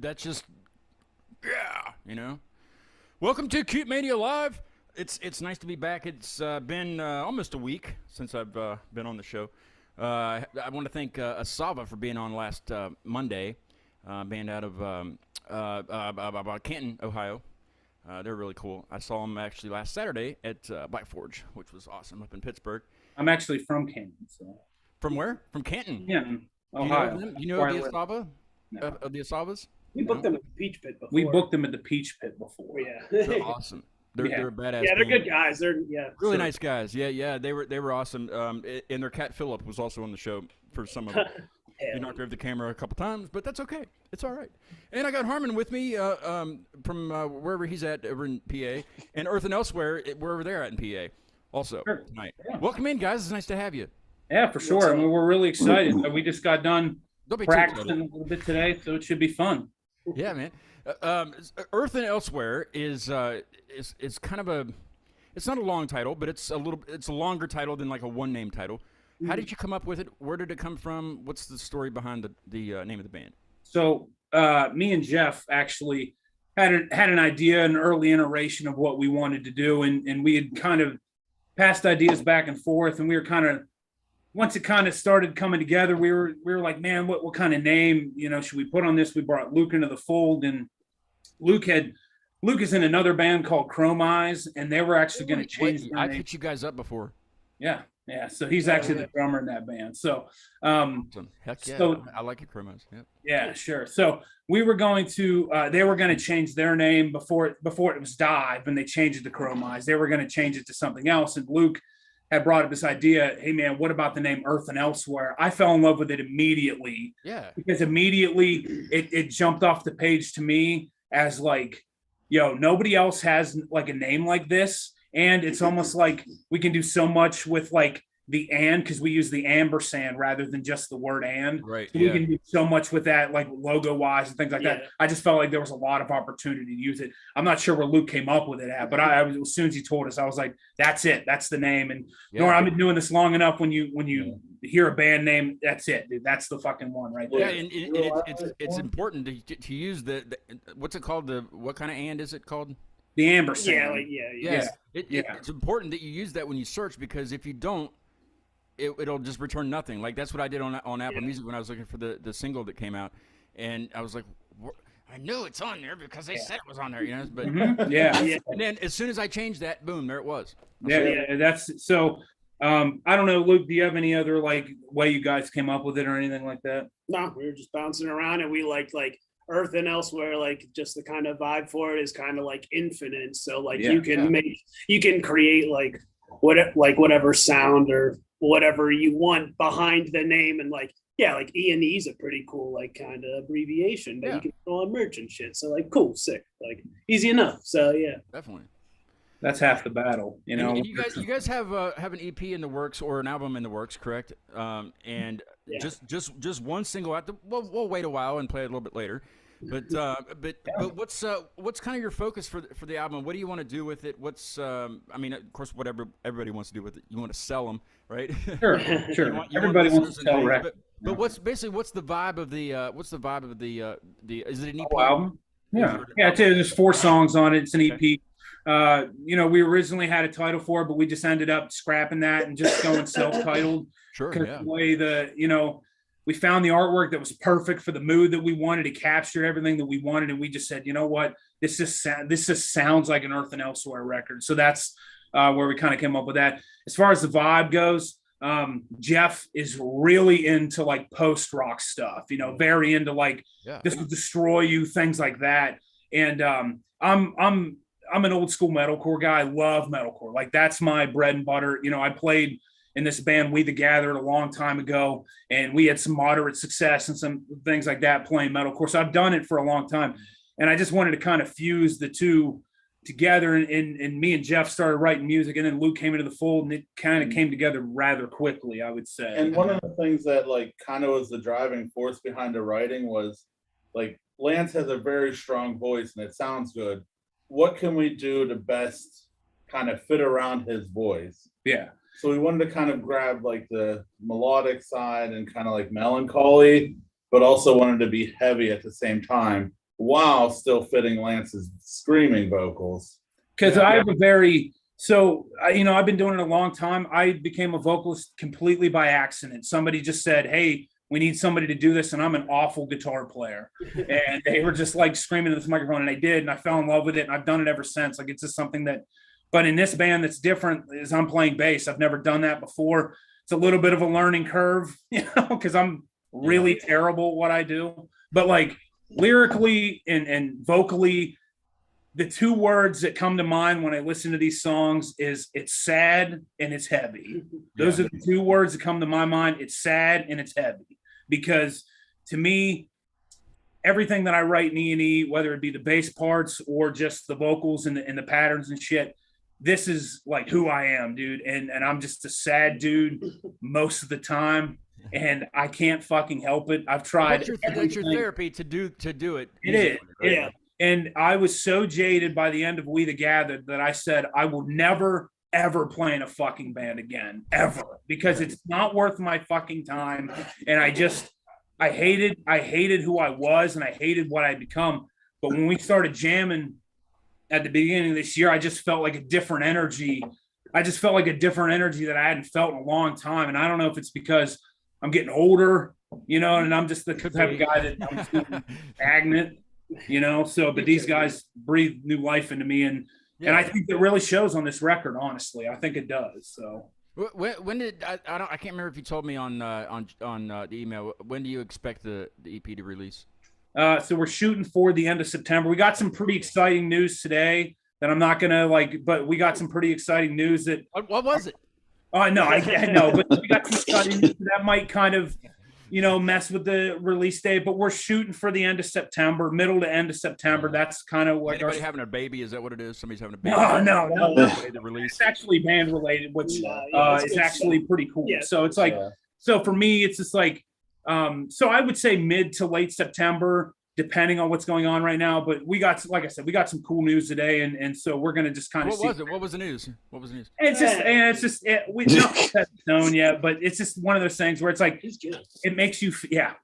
That's just, yeah, you know. Welcome to Cute Mania Live. It's nice to be back. It's been almost a week since I've been on the show. I want to thank Asava for being on last Monday, band out of Canton, Ohio. They're really cool. I saw them actually last Saturday at Black Forge, which was awesome, up in Pittsburgh. I'm actually from Canton. So. From where? From Canton? Canton, Ohio. You know the Asava? No. Of the Asavas? We booked them at the Peach Pit before. We booked them at the Peach Pit before. Yeah. They're awesome. They're a badass. Yeah, they're band. good guys. They're really nice guys. Yeah. They were awesome. And their cat Philip was also on the show for some of it. He knocked over the camera a couple times, but that's okay. It's all right. And I got Harmon with me from wherever he's at over in PA, and Earth and Elsewhere wherever they're at in PA. Also tonight. Yeah. Welcome in, guys. It's nice to have you. Yeah, for sure. I mean, we're really excited. We just got done practicing a little bit today, so it should be fun. Yeah, man. Earth and Elsewhere is kind of it's not a long title, but it's a longer title than like a one name title. How did you come up with it? Where did it come from? What's the story behind the name of the band? So me and Jeff actually had an idea, an early iteration of what we wanted to do, and we had kind of passed ideas back and forth, and we were kind of, once it kind of started coming together, we were like, man, what kind of name, should we put on this? We brought Luke into the fold, and Luke is in another band called Chrome Eyes, and they were actually going to change their name. I've hit you guys up before. Yeah. So he's actually the drummer in that band. So, heck yeah, so, I like it, Chrome Eyes. Yep. Yeah, sure. So we were going to, they were going to change their name before it was Dive, and they changed it to Chrome Eyes. They were going to change it to something else, and Luke had brought up this idea, hey man, what about the name Earth and Elsewhere? I fell in love with it immediately. Yeah. Because immediately it jumped off the page to me as like yo, nobody else has like a name like this. And it's almost like we can do so much with like the and because we use the ampersand rather than just the word and. Right. So Yeah. we can do so much with that, like logo wise and things like that. I just felt like there was a lot of opportunity to use it. I'm not sure where Luke came up with it at, but I was, as soon as he told us, I was like, that's it. That's the name. And Yeah. Nora, I've been doing this long enough. When you hear a band name, that's it, dude. That's the fucking one right Yeah, there. and it's important to use the what's it called, what kind of and is it called? The ampersand. Yeah, like Yeah. Yeah. It's important that you use that when you search, because if you don't, it'll just return nothing. Like that's what I did on Apple Music when I was looking for the single that came out, and I was like, I knew it's on there because they said it was on there, you know. But Mhm. Yeah. and then as soon as I changed that, boom, there it was. Yeah, that's so. I don't know, Luke. Do you have any other like way you guys came up with it or anything like that? No, we were just bouncing around, and we liked like Earth and Elsewhere. Like just the kind of vibe for it is kind of like infinite. So like Yeah, you can create like whatever sound or whatever you want behind the name, and like like E&E is a pretty cool like kind of abbreviation that you can throw on merch and shit. So like cool, sick, like easy enough. So yeah, Definitely. That's half the battle, you know. And you guys have an EP in the works or an album in the works, correct? And just one single out. We'll wait a while and play it a little bit later. But what's kind of your focus for the album? What do you want to do with it? What's I mean, of course, whatever everybody wants to do with it, you want to sell them, right? Sure. Everybody wants to sell records. But what's the vibe of the is it an EP album? Yeah, there's 4 songs on it. It's an EP. We originally had a title for it, but we just ended up scrapping that and just going self-titled. Sure. Because the way we found the artwork that was perfect for the mood that we wanted. It captured everything that we wanted, and we just said, you know what, this just sounds like an Earth and Elsewhere record. So that's where we kind of came up with that. As far as the vibe goes, Jeff is really into like post-rock stuff. Very into like This Will Destroy You, things like that. And I'm an old school metalcore guy. I love metalcore. Like that's my bread and butter. I played in this band, We the Gathered, a long time ago, and we had some moderate success and some things like that playing metalcore. So I've done it for a long time, and I just wanted to kind of fuse the two together. And me and Jeff started writing music, and then Luke came into the fold, and it kind of came together rather quickly, I would say. And one of the things that like kind of was the driving force behind the writing was like Lance has a very strong voice, and it sounds good. What can we do to best kind of fit around his voice? Yeah. So we wanted to kind of grab like the melodic side and kind of like melancholy, but also wanted to be heavy at the same time while still fitting Lance's screaming vocals. Because I have a very I've been doing it a long time. I became a vocalist completely by accident. Somebody just said, "Hey, we need somebody to do this," and I'm an awful guitar player. And they were just like screaming at this microphone, and I did, and I fell in love with it, and I've done it ever since. Like it's just something that. But in this band, that's different. Is I'm playing bass. I've never done that before. It's a little bit of a learning curve, because I'm really terrible at what I do. But like lyrically and vocally, the 2 words that come to mind when I listen to these songs is it's sad and it's heavy. Those are the 2 words that come to my mind. It's sad and it's heavy, because to me, everything that I write in E&E, whether it be the bass parts or just the vocals and the patterns and shit, this is like who I am, dude. And I'm just a sad dude most of the time, and I can't fucking help it. I've tried. That's your therapy to do it. It is. Right? Yeah. And I was so jaded by the end of We the Gathered that I said I will never, ever play in a fucking band again, ever, because it's not worth my fucking time. And I hated who I was, and I hated what I'd become. But when we started jamming at the beginning of this year, I just felt like a different energy. I just felt like a different energy that I hadn't felt in a long time. And I don't know if it's because I'm getting older, and I'm just the type of guy that I'm stagnant, So, but these guys breathe new life into me, and I think it really shows on this record. Honestly, I think it does. So. When did I can't remember if you told me on the email. When do you expect the EP to release? So we're shooting for the end of September. We got some pretty exciting news today that I'm not gonna but we got some pretty exciting news that. What was it? No, I know, but we got some exciting news that might kind of mess with the release date, but we're shooting for the end of September, middle to end of September. That's kind of what Anybody having a baby? Is that what it is? Somebody's having a baby? No. The release. It's actually band related, which it's is good actually stuff. pretty cool. Yeah. So it's like, so for me, it's just like, so I would say mid to late September, depending on what's going on right now. But we got, like I said, we got some cool news today, and so we're gonna just kind of What was it? What was the news? What was the news? We not set in stone yet, but it's just one of those things where it's like He's good. it makes you.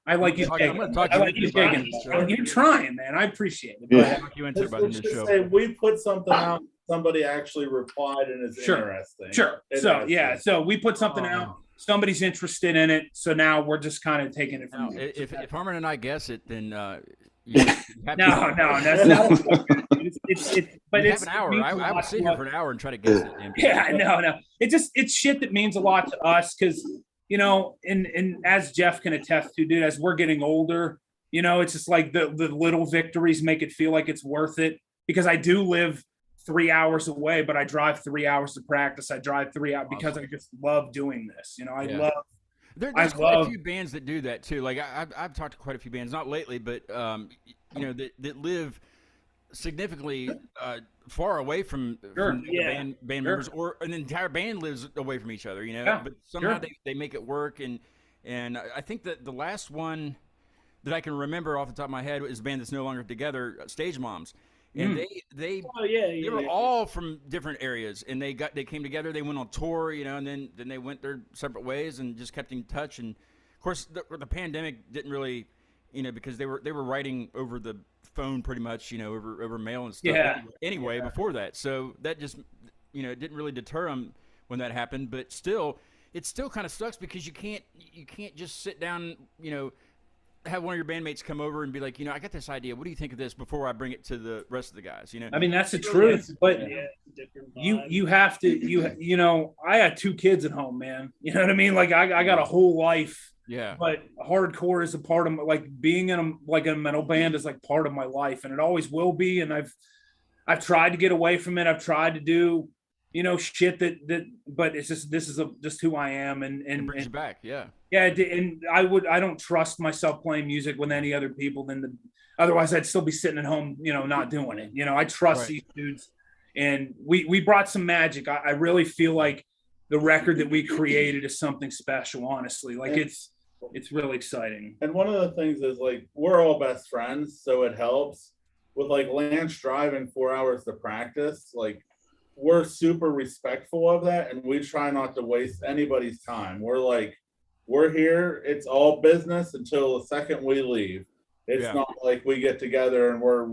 I like you. I'm gonna talk I to like you you about digging. it. You're trying, man. I appreciate it. Yeah. Talk you into it by the end Let's of the just show. say we put something out. Somebody actually replied, and it's Sure. interesting. Sure. So Interesting. yeah, so we put something out. Somebody's interested in it, so now we're just kind of taking it Now, from there. if Harmon and I guess it, then you have No, to, that's not. But we it's have an hour. it means I a would lot sit to here us. for an hour and try to guess it. damn thing. Yeah, no. It's shit that means a lot to us because and as Jeff can attest to, dude, as we're getting older, it's just like the little victories make it feel like it's worth it. Because I do live 3 hours away, but I drive 3 hours to practice. I drive 3 hours because I just love doing this. I Yeah. love. There's quite a few bands that do that too. Like I've talked to quite a few bands, not lately, but that live significantly far away from the band members, or an entire band lives away from each other. But somehow they make it work. And I think that the last one that I can remember off the top of my head is a band that's no longer together, Stage Moms. And they were all from different areas, and they came together. They went on tour, and then they went their separate ways and just kept in touch. And of course, the pandemic didn't really, because they were writing over the phone pretty much, over mail and stuff. Yeah. Anyway, before that, so that just, it didn't really deter them when that happened. But still, it still kind of sucks because you can't just sit down, have one of your bandmates come over and be like, I got this idea. What do you think of this before I bring it to the rest of the guys? I mean, that's the truth, but you have to, I had 2 kids at home, man. You know what I mean? Like I got a whole life. Yeah. But hardcore is a part of my, like being in a metal band is like part of my life, and it always will be. And I've tried to get away from it. I've tried to do, shit that, but it's just, this is just who I am. And it brings you back. Yeah. Yeah. And I don't trust myself playing music with any other people otherwise I'd still be sitting at home, not doing it. I trust these dudes, and we brought some magic. I really feel like the record that we created is something special, honestly. Like it's really exciting. And one of the things is like we're all best friends, so it helps with like Lance driving 4 hours to practice. Like we're super respectful of that, and we try not to waste anybody's time. We're here, it's all business until the second we leave. It's not like we get together and we're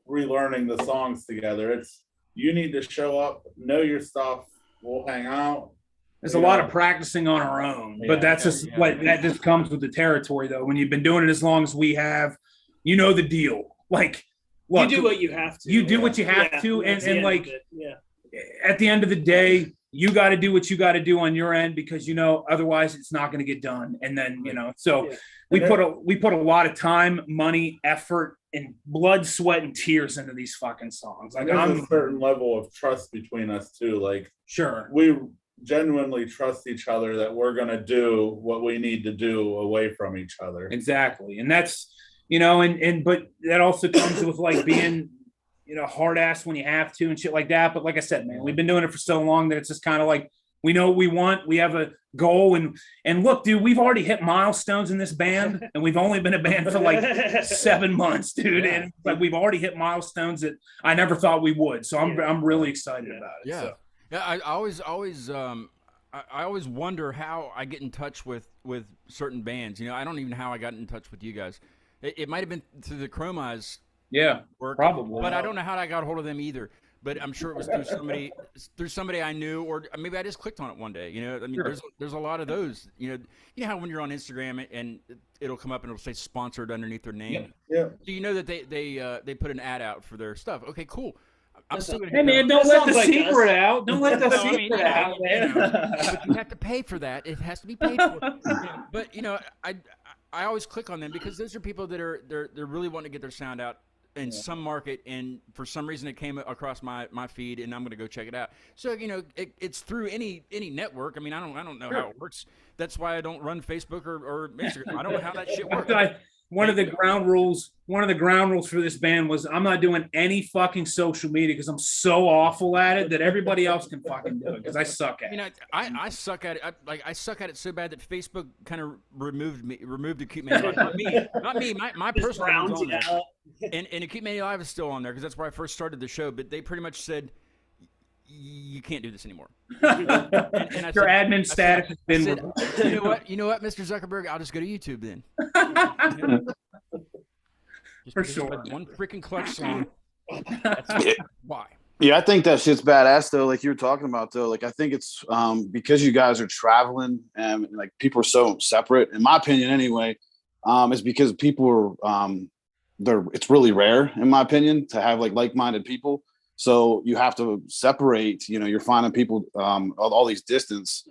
relearning the songs together. It's you need to show up, know your stuff, we'll hang out. There's a lot of practicing on our own, but that's just that just comes with the territory, though. When you've been doing it as long as we have, the deal. Like, look, you do what you have to. You do what you have to, and like, at the end of the day, you got to do what you got to do on your end because otherwise it's not going to get done. And then so we put a lot of time, money, effort, and blood, sweat, and tears into these fucking songs. Like there's a certain level of trust between us too. Like sure, we genuinely trust each other that we're going to do what we need to do away from each other. Exactly. And that's, but that also comes with like being, hard ass when you have to and shit like that. But like I said, man, we've been doing it for so long that it's just kind of like, we know what we want. We have a goal and look, dude, we've already hit milestones in this band and we've only been a band for like 7 months, dude. Yeah. And like, we've already hit milestones that I never thought we would. So I'm really excited about it. Yeah. So. Yeah, I always wonder how I get in touch with certain bands. I don't even know how I got in touch with you guys. It might have been through the Chrome Eyes work, probably. But I don't know how I got a hold of them either. But I'm sure it was through somebody I knew, or maybe I just clicked on it one day. I mean, sure. there's a lot of those. You know how when you're on Instagram and it'll come up and it'll say sponsored underneath their name. Yeah. So that they put an ad out for their stuff. Okay, cool. I'm still gonna hey man, don't let the secret out. Don't let the secret out, man. But you have to pay for that. It has to be paid for. But I always click on them because those are people that are they're really wanting to get their sound out in some market, and for some reason it came across my feed, and I'm going to go check it out. So it's through any network. I mean, I don't know how it works. That's why I don't run Facebook or Instagram. I don't know how that shit works. One of the ground rules for this band was I'm not doing any fucking social media because I'm so awful at it that everybody else can fucking do it because I suck at it. I suck at it. I suck at it so bad that Facebook kind of removed Acute Mania Live. Not me. My personal one's on there. And Acute Mania Live is still on there because that's where I first started the show. But they pretty much said, you can't do this anymore. And Your admin status has been. You know what, Mr. Zuckerberg? I'll just go to YouTube then. For sure. One freaking clutch song. That's why. Yeah, I think that shit's badass though. Like you were talking about though. Like I think it's because you guys are traveling and like people are so separate. In my opinion, anyway, it's because people are it's really rare, in my opinion, to have like-minded people. So you have to separate, you're finding people all these distance,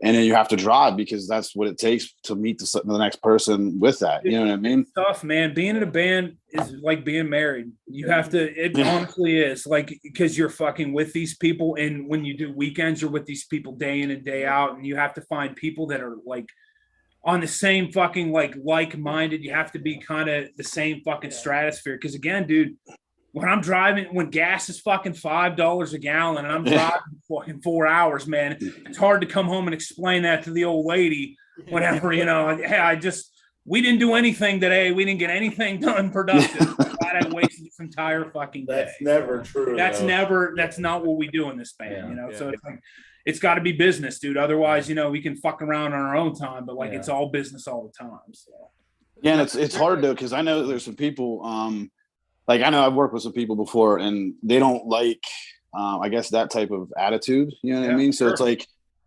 and then you have to drive because that's what it takes to meet the next person with that. You know what I mean? It's tough, man. Being in a band is like being married. You have to, it honestly is because you're fucking with these people. And when you do weekends, you're with these people day in and day out. And you have to find people that are on the same fucking like-minded. You have to be kind of the same fucking stratosphere. Because again, dude, when I'm driving, when gas is fucking $5 a gallon and I'm driving fucking 4 hours, man, it's hard to come home and explain that to the old lady whenever, hey, we didn't do anything today. We didn't get anything done productive. I wasted this entire fucking day. That's never true. That's not what we do in this band, So it's it's got to be business, dude. Otherwise, we can fuck around on our own time, but it's all business all the time. So. Yeah, and it's hard though, because I know there's some people, I know I've worked with some people before and they don't like, I guess that type of attitude, you know what I mean? So it's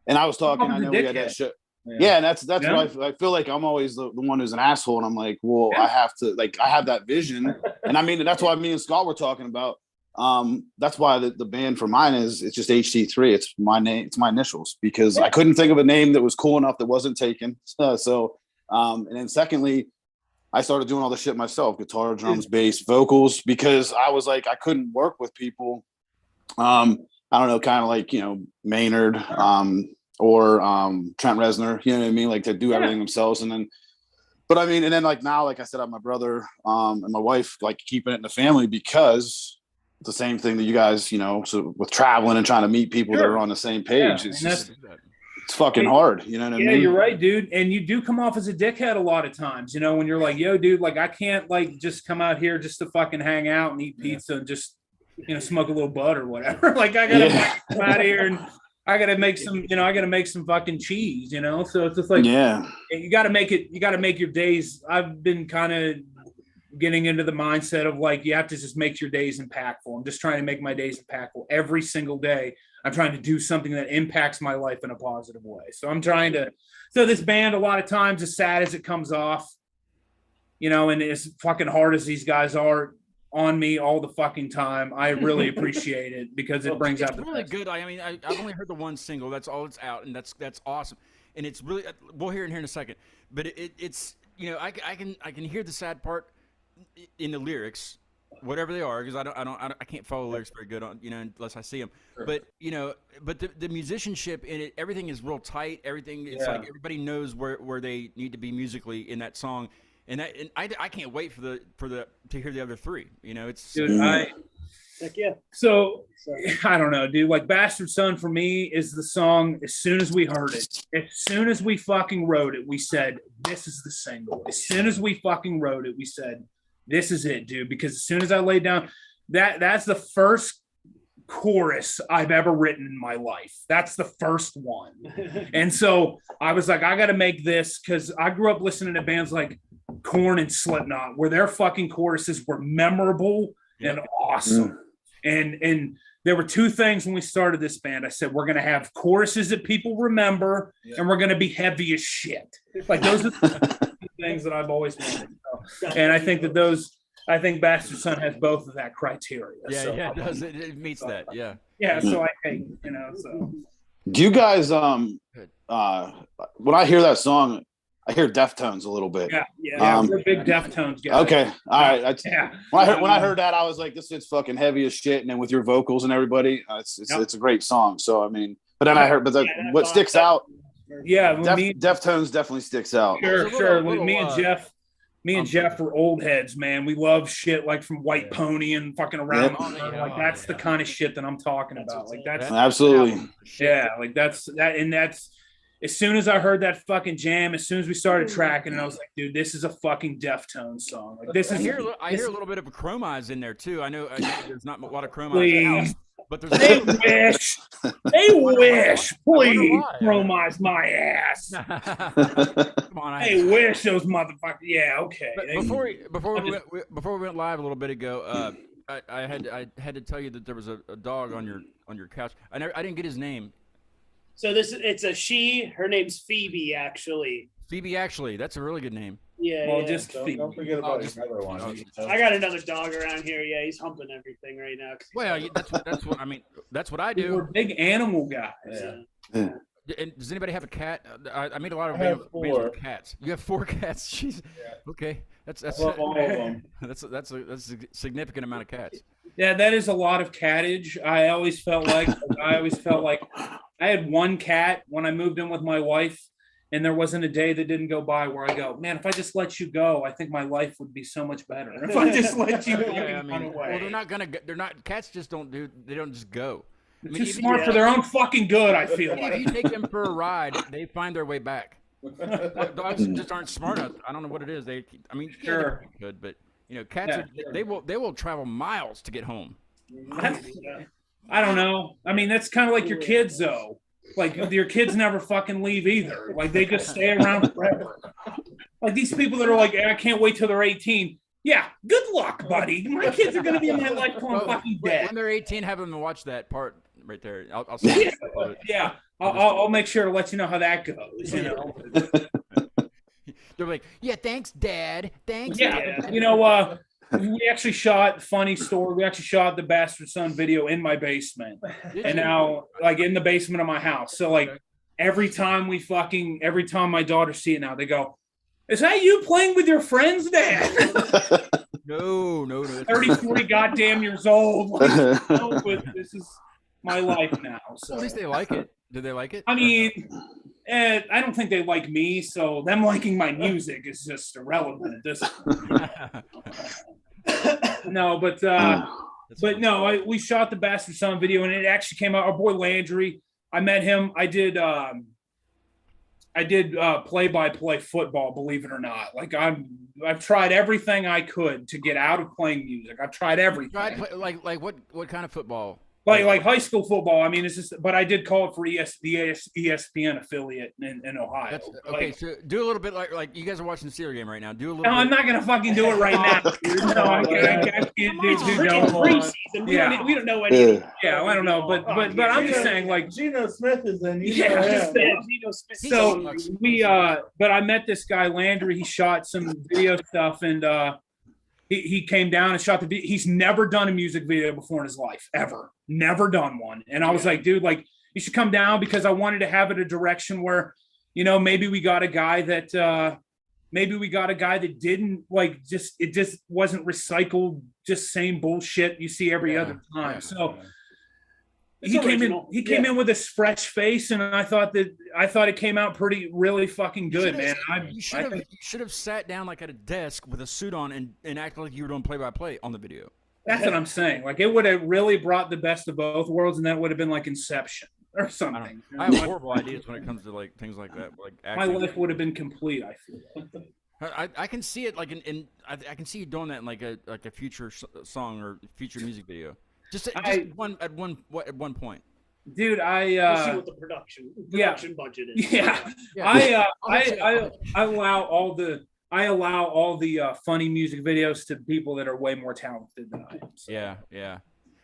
and I was talking, I know we had that show. Yeah, and that's what I feel like I'm always the one who's an asshole. And I'm like, well, I have to, I have that vision. And I mean, that's why me and Scott were talking about. That's why the band for mine it's just HT3. It's my name. It's my initials because I couldn't think of a name that was cool enough that wasn't taken. And then secondly, I started doing all the shit myself, guitar, drums, bass, vocals, because I was I couldn't work with people. I don't know, kind of Maynard or Trent Reznor, you know what I mean? To do everything themselves. And then now, I said, I have my brother and my wife, keeping it in the family because the same thing that you guys, so with traveling and trying to meet people that are on the same page. It's fucking hard. You know what I mean? Yeah, you're right, dude. And you do come off as a dickhead a lot of times, when you're yo, dude, I can't just come out here just to fucking hang out and eat pizza and just, smoke a little bud or whatever. I gotta come out here and I gotta make some, fucking cheese, So it's just you gotta make your days. I've been kind of getting into the mindset of you have to just make your days impactful. I'm just trying to make my days impactful every single day. I'm trying to do something that impacts my life in a positive way. So I'm trying to, this band, a lot of times, as sad as it comes off, and as fucking hard as these guys are on me all the fucking time, I really appreciate it because it brings out the really best. good. I've only heard the one single. That's all it's out. And that's awesome. And it's really, we'll hear it here in a second, but it's, I can hear the sad part in the lyrics, whatever they are, because I can't follow lyrics very good on unless I see them. Sure. But but the musicianship in it, everything is real tight. Everything it's everybody knows where they need to be musically in that song, and I can't wait for the to hear the other three. It's dude, heck yeah. So I don't know, dude. Bastard Son for me is the song. As soon as we heard it, as soon as we fucking wrote it, we said this is the single. As soon as we fucking wrote it, we said, this is it, dude, because as soon as I laid down, that's the first chorus I've ever written in my life. That's the first one. And so I was I got to make this because I grew up listening to bands like Korn and Slipknot, where their fucking choruses were memorable and awesome. And there were two things when we started this band. I said, we're going to have choruses that people remember, and we're going to be heavy as shit. Those are the things that I've always wanted. And I think Bastard Son has both of that criteria. Yeah, it does. It meets that. Yeah. Yeah. So I think, so. Do you guys, when I hear that song, I hear Deftones a little bit. Yeah, we're big Deftones guys. Okay, all right. Yeah. When I heard that, I was like, this is fucking heavy as shit. And then with your vocals and everybody, it's a great song. So I mean, but then I heard, what sticks out? Yeah, me, Deftones definitely sticks out. Sure. Me and Jeff were old heads, man. We love shit like from White Pony and fucking around. Like that's the kind of shit that I'm talking about. Like that's Absolutely. Yeah, like that's as soon as I heard that fucking jam, as soon as we started tracking, and I was like, dude, this is a fucking Deftones song. Like this is. I hear a little bit of a Chromeyes in there too. I know there's not a lot of Chromeyes Please. out, but there's. They wish. Please, Chromize my ass. Come on, They wish those motherfuckers. Yeah, okay. But before we went live a little bit ago, I had to tell you that there was a dog on your couch. I didn't get his name. So it's a she. Her name's Phoebe, actually. Phoebe, actually, that's a really good name. Yeah. Well, yeah. just Don't forget about another one. I got another dog around here. Yeah, he's humping everything right now. Well, that's what I mean. That's what I do. We're big animal guys. Yeah. And does anybody have a cat? I made a lot of I have videos 4. with cats. You have 4 cats. Jeez. Yeah. Okay, that's I love all of them. that's a significant amount of cats. Yeah, that is a lot of cattage. I always felt like I had one cat when I moved in with my wife, and there wasn't a day that didn't go by where I go, man, if I just let you go, I think my life would be so much better. If I just let you run away. Well, they're not. Cats just don't just go. I mean, Too smart for their own fucking good, I feel if like. you take them for a ride, they find their way back. Dogs just aren't smart enough. I don't know what it is. Sure. They're good, but cats they will travel miles to get home. I don't know. I mean, that's kind of like your kids, though. Like your kids never fucking leave either. Like they just stay around forever. Like these people that are like, I can't wait till they're 18. Yeah, good luck, buddy. My kids are gonna be in my life till I'm fucking dead. When they're 18, have them watch that part right there. I'll see. Yeah, I'll make sure to let you know how that goes. You know. They're like, yeah, thanks, Dad. Thanks. Yeah, Dad. you know, we actually shot funny story. We actually shot the Bastard Son video in my basement, and now like in the basement of my house. So like every time my daughters see it now, they go, "Is that you playing with your friends, Dad?" No. 30, 40 goddamn years old. Like, no, but this is my life now. So At least they like it. Did they like it? I mean, I don't think they like me, so them liking my music is just irrelevant at this point. No, but no, we shot the Bastard Son video, and it actually came out. Our boy Landry, I met him. I did play-by-play football, believe it or not. Like I've tried everything I could to get out of playing music. I've tried everything. Like what kind of football? Like high school football. I mean, it's just. But I did call it for the ESPN affiliate in Ohio. Okay, so do a little bit like you guys are watching the Steelers game right now. Do a little. No, bit. I'm not gonna fucking do it right now. Dude. No, I can't do Preseason. We don't know anything. Yeah, I don't know, but I'm just saying, like Geno Smith is in. So but I met this guy Landry. He shot some video stuff, and he came down and shot the video. He's never done a music video before in his life, ever. Never done one. And I was like, dude, like you should come down, because I wanted to have it a direction where, maybe we got a guy that didn't like it just wasn't recycled, just same bullshit you see every other time. So he came in with this fresh face, and I thought it came out really fucking good, man. You should have sat down like at a desk with a suit on and acted like you were doing play-by-play on the video. That's what I'm saying. Like it would have really brought the best of both worlds, and that would have been like Inception or something. I have horrible ideas when it comes to like things like that. Like my life would have been complete, I feel. I can see it like I can see you doing that in like a future song or future music video. Just at one point. We'll Dude, see what the production budget is. Yeah. I allow all the funny music videos to people that are way more talented than I am. So. Yeah.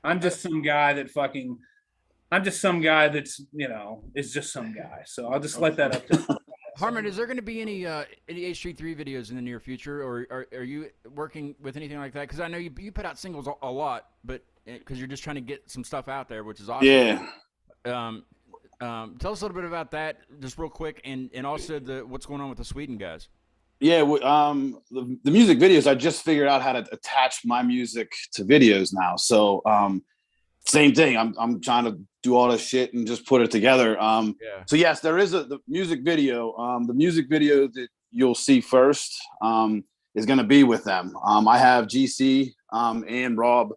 I'm just some guy that's is just some guy. So I'll just let that up to Harmon, is there going to be any H33 videos in the near future, or are you working with anything like that? Because I know you put out singles a lot, but because you're just trying to get some stuff out there, which is awesome. Yeah. Tell us a little bit about that, just real quick, and also what's going on with the Sweden guys. Yeah, the music videos, I just figured out how to attach my music to videos now. So same thing. I'm trying to do all this shit and just put it together. So yes, there is the music video. The music video that you'll see first is going to be with them. I have GC and Rob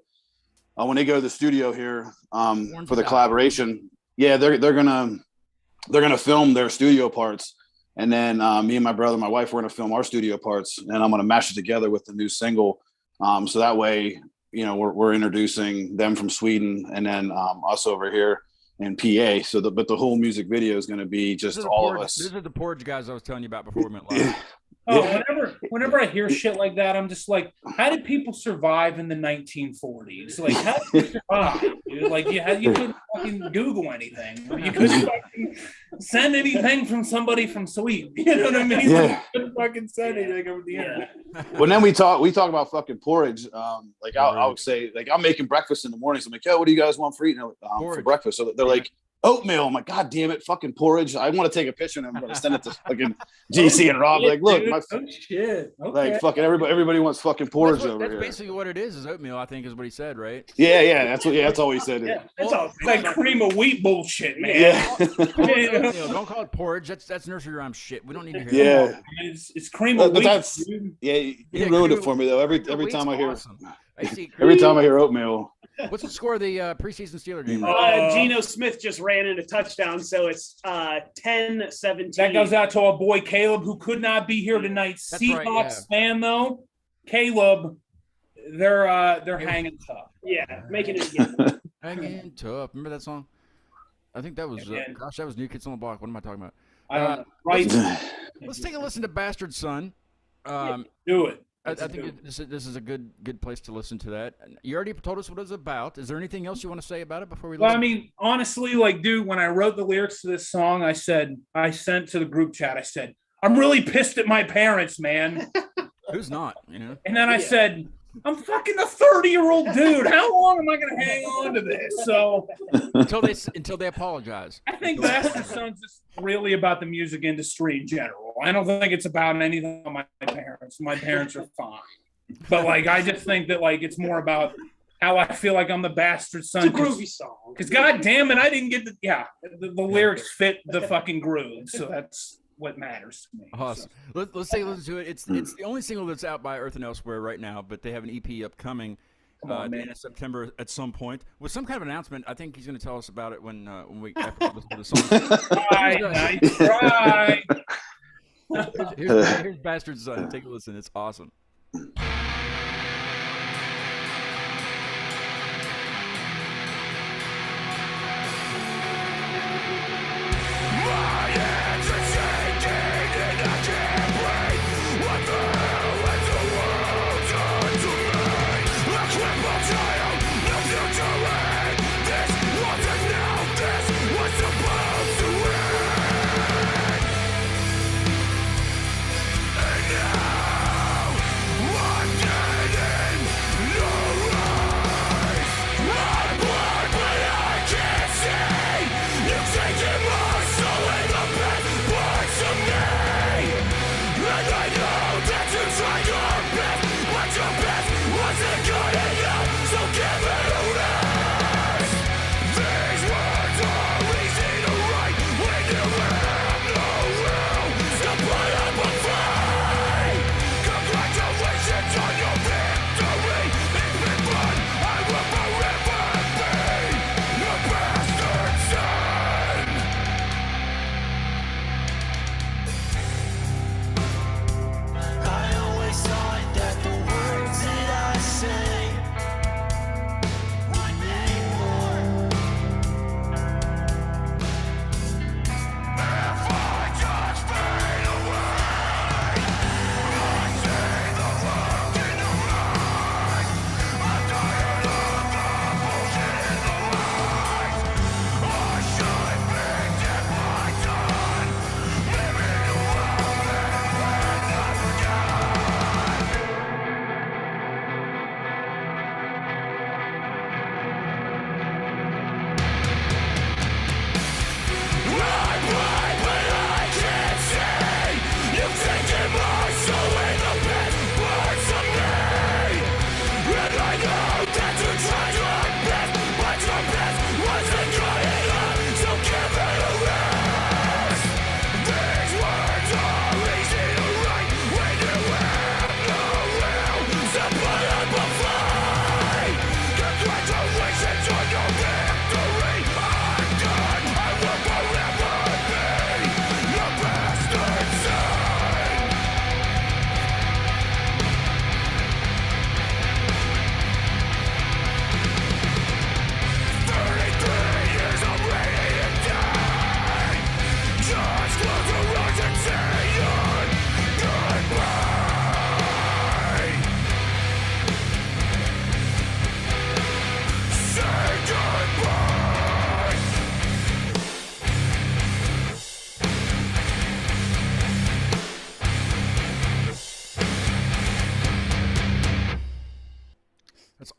when they go to the studio here for the collaboration. Yeah, they're gonna film their studio parts, and then me and my brother, my wife, we're gonna film our studio parts, and I'm gonna mash it together with the new single. So that way, we're introducing them from Sweden, and then us over here in PA. But the whole music video is gonna be just all of us. These are the Porridge guys I was telling you about before we went live. Oh, whenever I hear shit like that, I'm just like, how did people survive in the 1940s? Like, how did you survive, dude? Like, you couldn't fucking Google anything. You couldn't fucking send anything from somebody from Sweden. You know what I mean? Yeah. Like, you couldn't fucking send anything over the internet. When then we talk about fucking porridge. Like I would say, like, I'm making breakfast in the morning. So I'm like, yo, what do you guys want for eating for breakfast? So they're like, oatmeal. I'm like, God damn it, fucking porridge. I want to take a picture and I'm going to send it to fucking GC and Rob. Like, look, shit. Okay. Like fucking everybody wants fucking porridge over that's here. That's basically what it is oatmeal, I think is what he said, right? Yeah, that's all he said. Yeah, it's like cream of wheat bullshit, man. Yeah. Oatmeal. Don't call it porridge. That's nursery rhyme shit. We don't need to hear Yeah. that. It's cream of But wheat. that's Dude. you ruined it for me though. Every time I hear Awesome. every time I hear oatmeal. What's the score of the preseason Steeler game? Geno Smith just ran in a touchdown, so it's 10-17. That goes out to our boy Caleb, who could not be here tonight. That's Seahawks right, yeah. fan though. Caleb, they're hanging tough. Yeah, making it again. Hanging tough. Remember that song? I think that was that was New Kids on the Block. What am I talking about? I don't know. Right? Let's take a listen to Bastard Son. Do it. I think this is a good place to listen to that. You already told us what it's about. Is there anything else you want to say about it before we? Well, listen? I mean, honestly, like, dude, when I wrote the lyrics to this song, I sent to the group chat. I said, I'm really pissed at my parents, man. Who's not? And then I said, I'm fucking a 30-year-old dude. How long am I going to hang on to this? So until they apologize. I think Bastard Son's just really about the music industry in general. I don't think it's about anything on my parents. My parents are fine. But, like, I just think that, like, it's more about how I feel like I'm the bastard son. It's a groovy song. Because, God damn it, I didn't get the lyrics fit the fucking groove. So that's what matters to me. Awesome. Let's take a listen to it. It's the only single that's out by Earth and Elsewhere right now, but they have an EP upcoming at the end of September at some point with some kind of announcement. I think he's going to tell us about it when we after we listen to the song. Nice try. Here's Bastard Son. Take a listen. It's awesome. Take him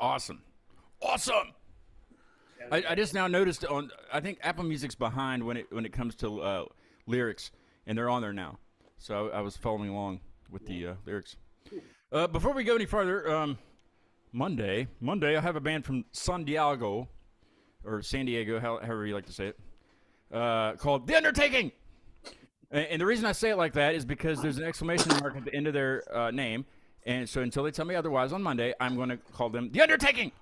awesome. Awesome. I just now noticed I think Apple Music's behind when it comes to lyrics, and they're on there now. So I was following along with the lyrics. Before we go any farther, Monday, I have a band from San Diego, or San Diego, however you like to say it, called The Undertaking. And the reason I say it like that is because there's an exclamation mark at the end of their name. And so until they tell me otherwise on Monday, I'm going to call them The Undertaking.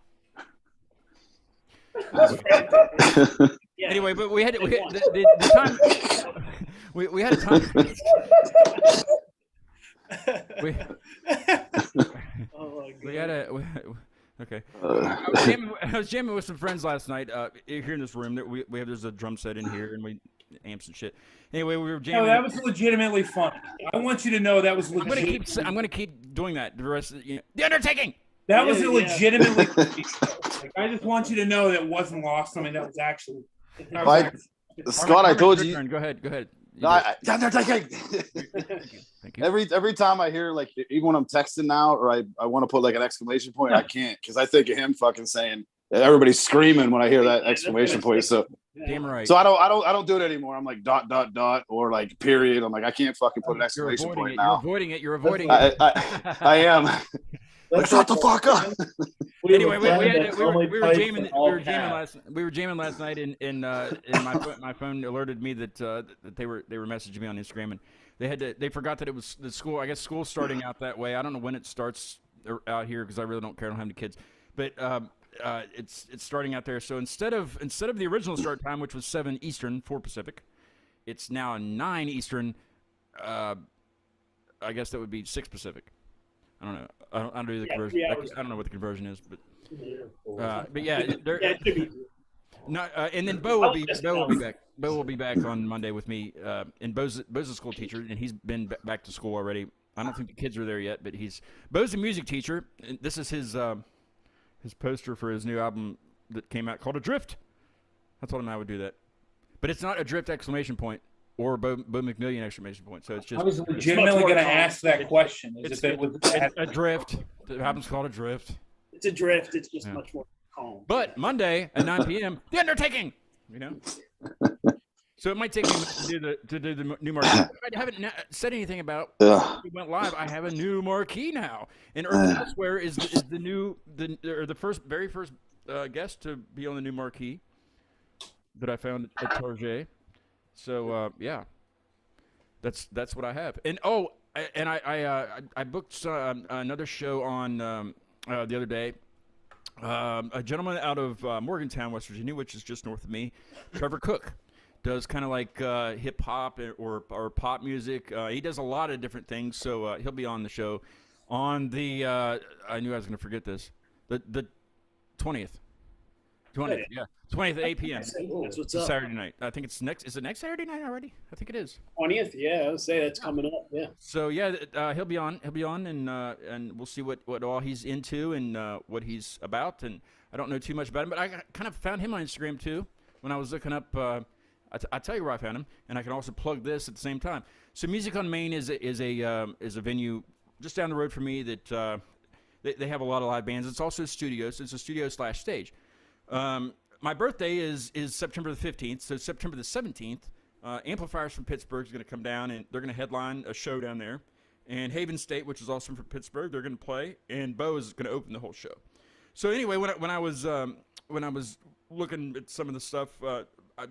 Yeah. Anyway, but we had the time. We had a time. Oh my We God. had a. Okay. I was jamming with some friends last night here in this room. There's a drum set in here and we amps and shit. Anyway, we were jamming. No, that was legitimately funny. I want you to know that was I'm legit. gonna keep doing that the rest of the Undertaking. That was Yeah, a yeah. legitimately. Like, I just want you to know that wasn't lost. I mean, that was actually. Like, Scott, I told you. Turn. Go ahead. No, Undertaking. Thank you. Every time I hear, like, even when I'm texting now, or I want to put like an exclamation point, I can't, because I think of him fucking saying, everybody's screaming when I hear that exclamation point. So Damn right. I don't do it anymore. I'm like dot or like period. I'm like, I can't fucking put an You're exclamation avoiding point it. now. You're avoiding it. I am. Like, shut the fuck up. Anyway, we were jamming. We were jamming last night, and my phone alerted me that they were messaging me on Instagram, and they forgot that it was the school. I guess school's starting out that way. I don't know when it starts out here because I really don't care. I don't have any kids, but it's starting out there. So instead of the original start time, which was 7 Eastern, 4 Pacific, it's now 9 Eastern. I guess that would be 6 Pacific. I don't know. I don't do the conversion. I don't know what the conversion is, but yeah, it should be. no. And then Bo will be back. Bo will be back on Monday with me. And Bo's a school teacher, and he's been back to school already. I don't think the kids are there yet, but Bo's a music teacher. And this is his poster for his new album that came out called Adrift. I told him I would do that, but it's not Adrift exclamation point or Bo McMillian exclamation point. So it's just. I was legitimately going to ask that question. It's It's Adrift. The album's called Adrift. It's a drift. It's just much more calm. But Monday at 9 p.m., The Undertaking. You know. So it might take me a minute to do the new marquee. I haven't said anything about we went live. I have a new marquee now, and Earth Elsewhere is the very first guest to be on the new marquee that I found at Target. So yeah, that's what I have. And I booked another show on the other day. A gentleman out of Morgantown, West Virginia, which is just north of me, Trevor Cook, does kind of like hip hop or pop music. He does a lot of different things, so he'll be on the show on the. I knew I was going to forget this. The 20th. 20th, yeah. 20th at 8 p.m. That's what's up. Saturday night. I think it's next. Is it next Saturday night already? I think it is. 20th, yeah. I would say that's coming up. Yeah. So yeah, he'll be on. He'll be on, and we'll see what all he's into and what he's about. And I don't know too much about him, but I kind of found him on Instagram too when I was looking up. I tell you where I found him, and I can also plug this at the same time. So Music on Main is a venue just down the road from me that they have a lot of live bands. It's also a studio. So it's a studio/stage. My birthday is September the 15th, so September the 17th, Amplifiers from Pittsburgh is going to come down, and they're going to headline a show down there. And Haven State, which is also from Pittsburgh, they're going to play, and Bo is going to open the whole show. So anyway, when I was looking at some of the stuff,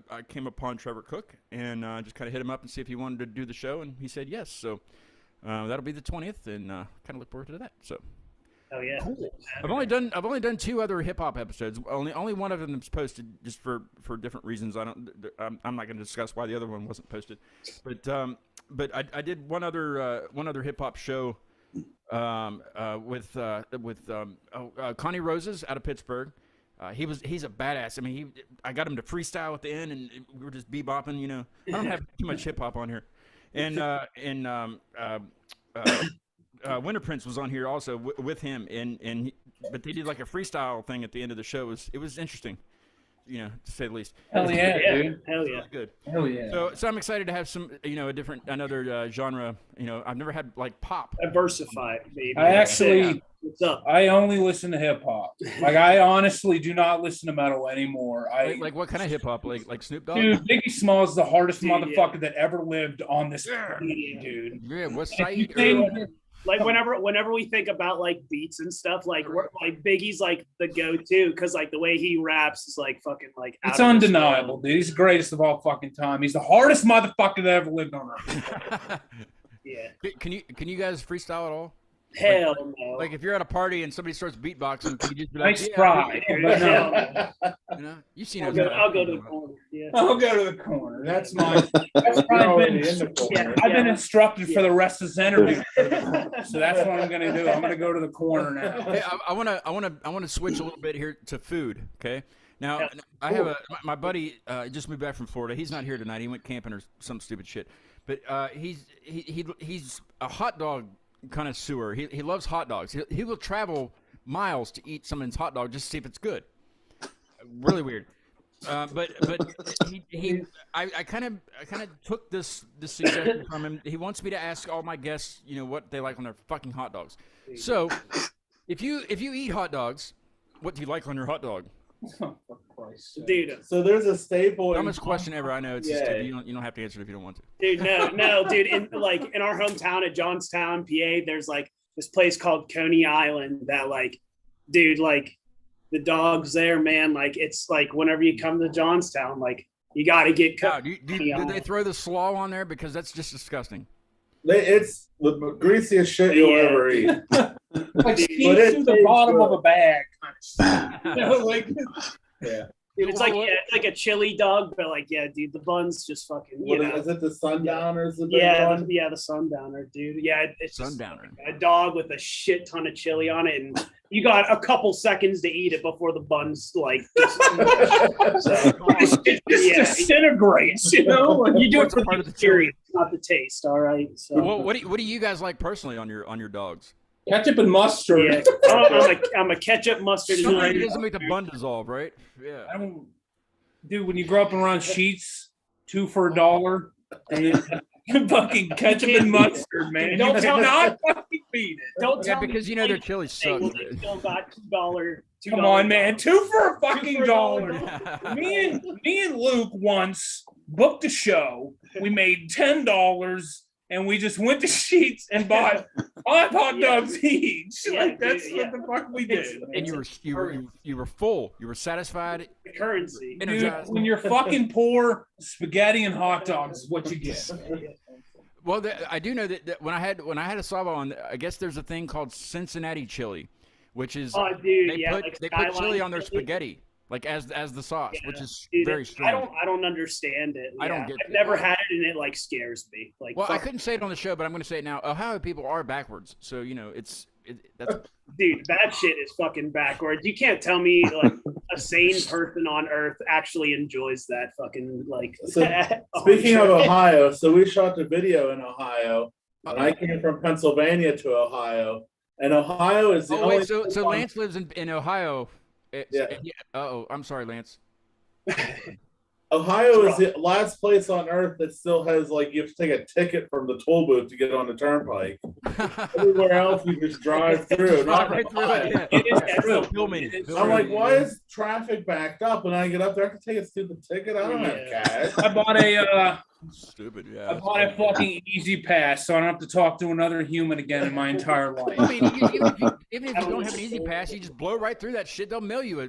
I came upon Trevor Cook and just kind of hit him up and see if he wanted to do the show, and he said yes. So that'll be the 20th, and kind of look forward to that. So. Oh yeah. Cool. I've only done 2 other hip hop episodes. Only one of them is posted just for different reasons. I'm not going to discuss why the other one wasn't posted, but I did one other hip hop show with Connie Roses out of Pittsburgh. He's a badass. I mean, I got him to freestyle at the end, and we were just bebopping. You know, I don't have too much hip hop on here, and Winter Prince was on here also with him, but they did like a freestyle thing at the end of the show. It was interesting. to say the least. Hell yeah, Yeah, dude. hell yeah. Really good. Hell yeah. So I'm excited to have some, another genre. I've never had like pop. Diversify, baby. I actually, What's up? I only listen to hip hop. Like I honestly do not listen to metal anymore. Like what kind of hip hop? Like Snoop Dogg? Dude, Biggie Smalls is the hardest Dude, motherfucker that ever lived on this planet, dude. Yeah, West If you Side. think- Like whenever we think about like beats and stuff, like Biggie's like the go-to because like the way he raps is like fucking like It's out of this undeniable, world. dude. He's the greatest of all fucking time. He's the hardest motherfucker that ever lived on earth. Yeah, Can you guys freestyle at all? hell no. Like if you're at a party and somebody starts beatboxing, can you just be like, Nice yeah, try. But no. Hell You've seen I'll it. go, I'll go to the corner. Yeah. I'll go to the corner. That's my. That's You're I've already been, in the corner. I've been instructed for Yeah. the rest of this interview. So that's what I'm gonna do. I'm gonna go to the corner now. Hey, I want to switch a little bit here to food. Okay. Now Yeah. I have my buddy just moved back from Florida. He's not here tonight. He went camping or some stupid shit. But he's a hot dog connoisseur. He loves hot dogs. He will travel miles to eat someone's hot dog just to see if it's good. Really weird. But I kind of took this suggestion from him. He wants me to ask all my guests, what they like on their fucking hot dogs. So, if you eat hot dogs, what do you like on your hot dog? Oh, for Christ's sake. Dude, So there's a staple. in- Dumbest question ever. I know it's Yeah. you don't have to answer it if you don't want to. dude, no, dude. In our hometown at Johnstown, PA, there's like this place called Coney Island that like, dude, like the dogs there, man. Like it's like whenever you come to Johnstown, like you got to get Now, cut. do they throw the slaw on there because that's just disgusting? It's the greasiest shit you'll Yeah. ever eat. Like Dude, sneaks it through the tastes bottom good. of a bag. Kind of stuff. You know, like Yeah. Dude, it's like What- it's like a chili dog, but like dude, the bun's just fucking. You What know, is it? The Sundowners? The big yeah, one? the sundowner, dude. Yeah, it's just Sundowner. a dog with a shit ton of chili on it, and you got a couple seconds to eat it before the bun's like. it just Yeah. disintegrates. You know, like, You do it What's for part the of the chili? experience, not the taste. All right. So Well, what do you guys like personally on your dogs? ketchup and mustard. yeah, I'm a ketchup mustard. and Something that onion. doesn't make the bun dissolve, right? Yeah. I don't, dude. When you grow up around Sheets, 2 for $1, and then fucking ketchup and mustard, man. Don't You tell me- cannot fucking beat it. Don't Yeah, tell because me their chili they sucks. will still got $2. Come on, man. 2 for a for fucking a dollar. dollar. me and Luke once booked a show. We made $10 and we just went to Sheets and bought 5 hot Yeah. dogs each. Yeah, Like that's dude, what the fuck we did. And you were full. You were satisfied. The currency. And- Dude, energized. when you're fucking poor, spaghetti and hot dogs is what you get. Well, I do know that when I had a Savo on, I guess there's a thing called Cincinnati chili, which is Oh, dude, they yeah. put like they put chili Skyline on their chili. spaghetti, like as the sauce, Yeah, which is Dude, very strange. I don't understand it. I don't Yeah, get I've it. never had it, and it like scares me. Like, Well, I fuck, couldn't say it on the show, but I'm going to say it now. Ohio people are backwards, so that's dude, that shit is fucking backwards. You can't tell me like a sane person on earth actually enjoys that fucking like. So, Speaking of Ohio, so we shot the video in Ohio, and I came from Pennsylvania to Ohio, and Ohio is the Oh only. wait, so one- Lance lives in Ohio. Yeah. Oh, I'm sorry, Lance. Ohio is the last place on earth that still has like you have to take a ticket from the toll booth to get on the turnpike. Everywhere else you just drive through. Drive Not right through Ohio. it. Yeah. It is Yeah, true. Bill me. It is Bill I'm me. like, why is traffic backed up? And I get up there, I have to take a stupid ticket. I don't have cash. I bought a Stupid? I Yeah. bought a fucking easy pass, so I don't have to talk to another human again in my entire I life. mean, even if you don't have an easy pass, you just blow right through that shit. They'll mail you a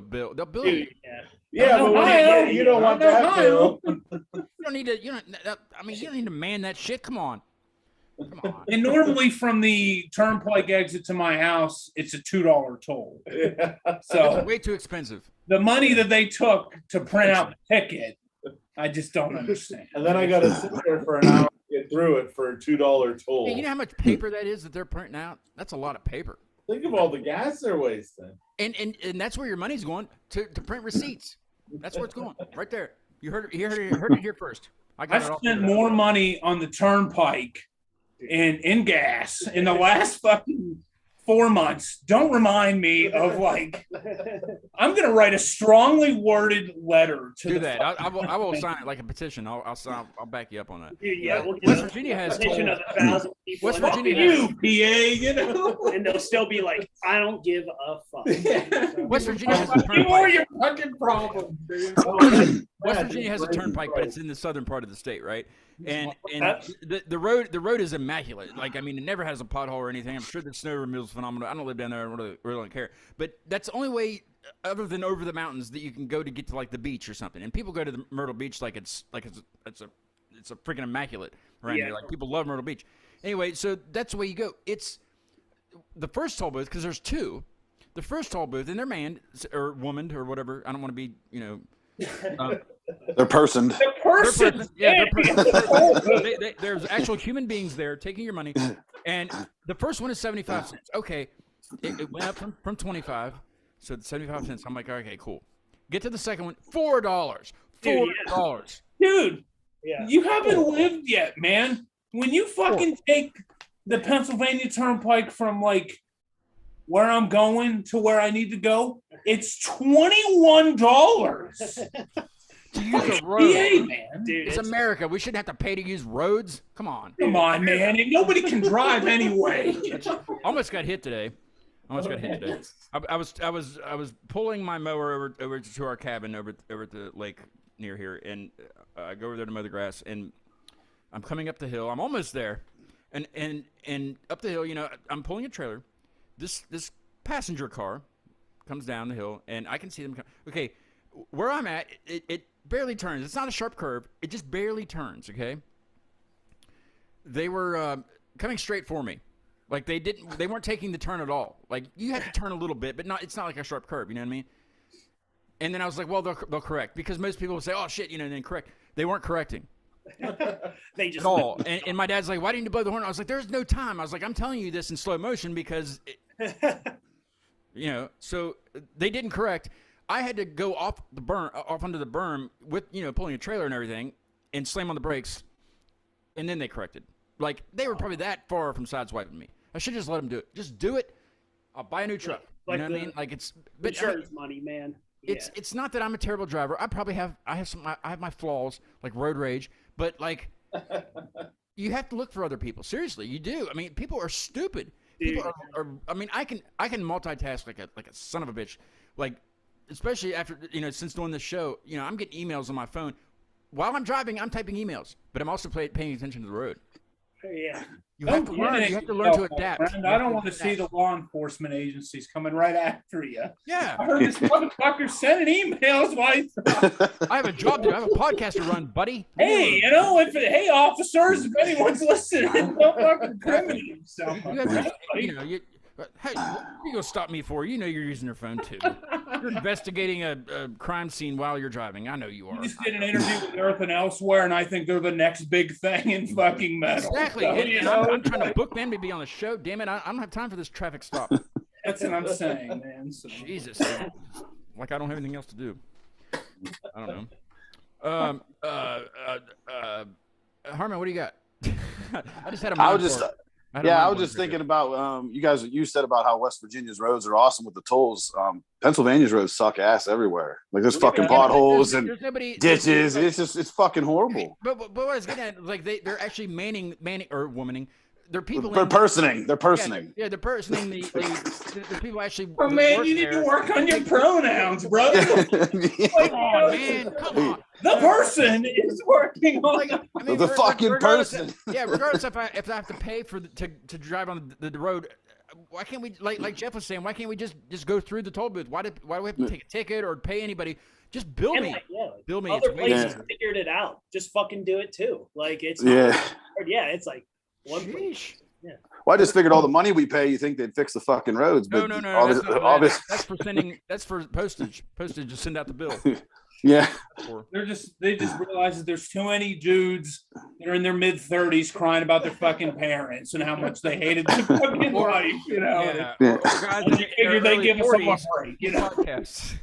bill. They'll bill you. Dude, yeah. Yeah, but Ohio, you don't want that Ohio. bill. You don't need to. You don't. I mean, you don't need to man that shit. Come on. Come on. And normally from the turnpike exit to my house, it's a $2 toll. Yeah. It's So way too expensive. the money that they took to print out the ticket, I just don't understand. And then I got to sit there for an hour to get through it for a $2 toll. Hey, you know how much paper that is that they're printing out? That's a lot of paper. Think of all the gas they're wasting. And that's where your money's going to print receipts. That's where it's going, right there. You heard it here first. I I got it all spent figured out. more money on the turnpike and in gas in the last fucking 4 months. Don't remind me of like I'm gonna write a strongly worded letter to Do the that. I will sign it like a petition. I'll back you up on that. Yeah, we'll West get Virginia has a petition told, of 1,000 people. West and they'll Virginia be- has- you, PA, you know. and they'll still be like, I don't give a fuck. West Virginia has a Give more turnpike. your fucking problems, dude. West Virginia has a turnpike, but it's in the southern part of the state, right? And the road is immaculate. Like, I mean, it never has a pothole or anything. I'm sure the snow removal is phenomenal. I don't live down there. I really don't care. But that's the only way, other than over the mountains, that you can go to get to like the beach or something. And people go to the Myrtle Beach like it's a freaking immaculate around Yeah. here. Like, people love Myrtle Beach. Anyway, so that's the way you go. It's the first toll booth, because there's two. The first toll booth, and they're manned or womaned or whatever. I don't want to be, They're personed. The person, yeah, they're there's actual human beings there taking your money, and the first one is 75 cents. Okay, it went up from 25, so it's 75 cents. I'm like, okay, cool. Get to the second one, $4. $4. dude. Yeah. You haven't lived yet, man. When you fucking take the Pennsylvania Turnpike from like where I'm going to where I need to go, it's $21. To use a road. PA, man. Dude, It's America. We shouldn't have to pay to use roads. Come on. Come on, man. And nobody can drive anyway. Almost got hit today. I was pulling my mower over to our cabin over at the lake near here, and I go over there to mow the grass, and I'm coming up the hill. I'm almost there, and up the hill, I'm pulling a trailer. This passenger car comes down the hill, and I can see them come. Okay, where I'm at, it barely turns. It's not a sharp curve. It just barely turns. Okay. They were coming straight for me. Like they weren't taking the turn at all. Like, you have to turn a little bit, but it's not like a sharp curve, you know what I mean? And then I was like, well, they'll correct, because most people will say, oh shit, and then correct. They weren't correcting they just at all. And my dad's like, why didn't you blow the horn? I was like, there's no time. I was like, I'm telling you this in slow motion because, so they didn't correct. I had to go off onto the berm with, pulling a trailer and everything, and slam on the brakes, and then they corrected. Like, they were probably that far from sideswiping me. I should just let them do it. Just do it. I'll buy a new truck. Like you know what I mean? Like, it's insurance money, man. Yeah. It's not that I'm a terrible driver. I have my flaws, like road rage, but like you have to look for other people. Seriously, you do. I mean, people are stupid. People are I mean, I can multitask like a son of a bitch. Like, especially after since doing this show, I'm getting emails on my phone while I'm driving. I'm typing emails, but I'm also paying attention to the road. Yeah. You have to learn. You have to learn to adapt. I don't want to see the law enforcement agencies coming right after you. Yeah. I heard this motherfucker sending emails. Why? I have a job to do. I have a podcast to run, buddy. Hey, hey, officers, if anyone's listening, don't fucking incriminate yourself. Hey, what are you gonna stop me for? You're using your phone too. You're investigating a crime scene while you're driving. I know you are. You just did an interview with Earth and Elsewhere, and I think they're the next big thing in fucking metal. Exactly. So, And I'm trying to book them to be on the show. Damn it, I don't have time for this traffic stop. That's what I'm saying, man. So. Jesus. Like, I don't have anything else to do. I don't know. Harmon, what do you got? I just had a I was just. mind fart. I was just thinking about you said about how West Virginia's roads are awesome with the tolls. Pennsylvania's roads suck ass everywhere. Like, there's fucking potholes and ditches. It's fucking horrible. But what I was getting at, like, they're actually manning or womaning. They're people. They're personing. They're personing. Yeah, they're personing the people actually. Oh, man, you need to work on your pronouns, brother. Come on, man. Come on. The person is working on The fucking person. Regardless if I have to pay to drive on the road, why can't we, like Jeff was saying, why can't we just go through the toll booth? Why do we have to take a ticket or pay anybody? Just bill me. Bill me. Other It's way places easier. figured it out. Just fucking do it too. Like, it's it's like one place. Sheesh. Well, I just figured all the money we pay, you think they'd fix the fucking roads. But No. That's for sending. That's for postage. Postage to send out the bill. Yeah. they just realize that there's too many dudes that are in their mid-30s crying about their fucking parents and how much they hated their fucking life, Yeah. Yeah. Or guys in You figure their they early give us a 40s, break, podcasts.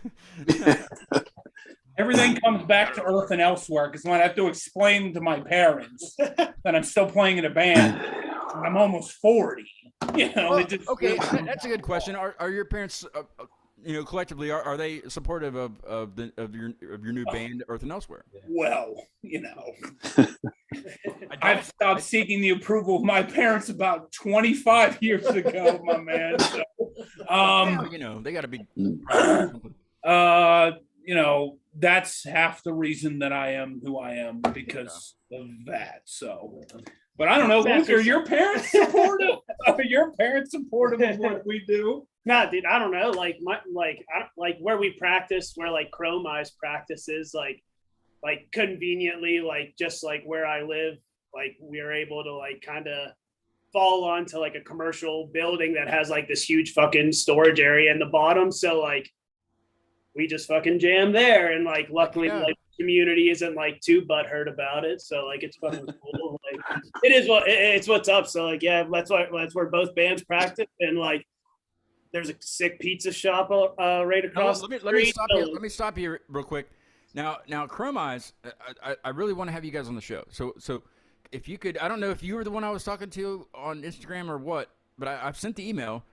Everything comes back to Earth and Elsewhere, because when I have to explain to my parents that I'm still playing in a band, I'm almost 40. You know, Well, it just okay, that's a good question. Are your parents, collectively, are they supportive of your new band, Earth and Elsewhere? well, I've stopped seeking the approval of my parents about 25 years ago, my man. So, Well, they got to be. proud of something. that's half the reason that I am who I am because of that. So, but I don't know, Luke, are your parents supportive? Are your parents supportive of what we do? Nah, dude, I don't know. Like like where we practice, where like Chrome Eyes practices, like conveniently, like just like where I live, like we are able to like kind of fall onto like a commercial building that has like this huge fucking storage area in the bottom. So like we just fucking jam there, and like luckily Yeah. like community isn't like too butthurt about it. So like it's fucking cool. Like it is it's what's up. So like yeah, that's where both bands practice, and like there's a sick pizza shop right Now, across let me the street. stop you. Let me stop you real quick. Now, Chrome Eyes, I really want to have you guys on the show. So if you could, I don't know if you were the one I was talking to on Instagram or what, but I've sent the email.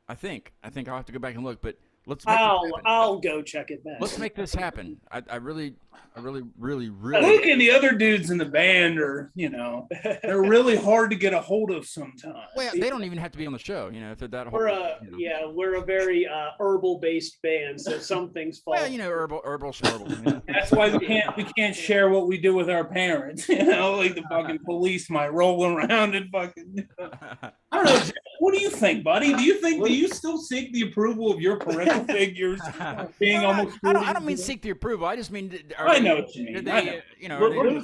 I think I'll have to go back and look, but let's. Make this happen. I'll go check it back. Let's make this happen. I really. Luke and the other dudes in the band are, they're really hard to get a hold of sometimes. Well, they don't even have to be on the show, if they're that. We're a very herbal based band, so some things fall. Well, herbal schmerbal. That's why we can't share what we do with our parents. Like the fucking police might roll around and fucking. I don't know. Jeff, what do you think, buddy? Do you still seek the approval of your parental figures? Being almost. I don't mean seek the approval. I just mean. I know what you mean.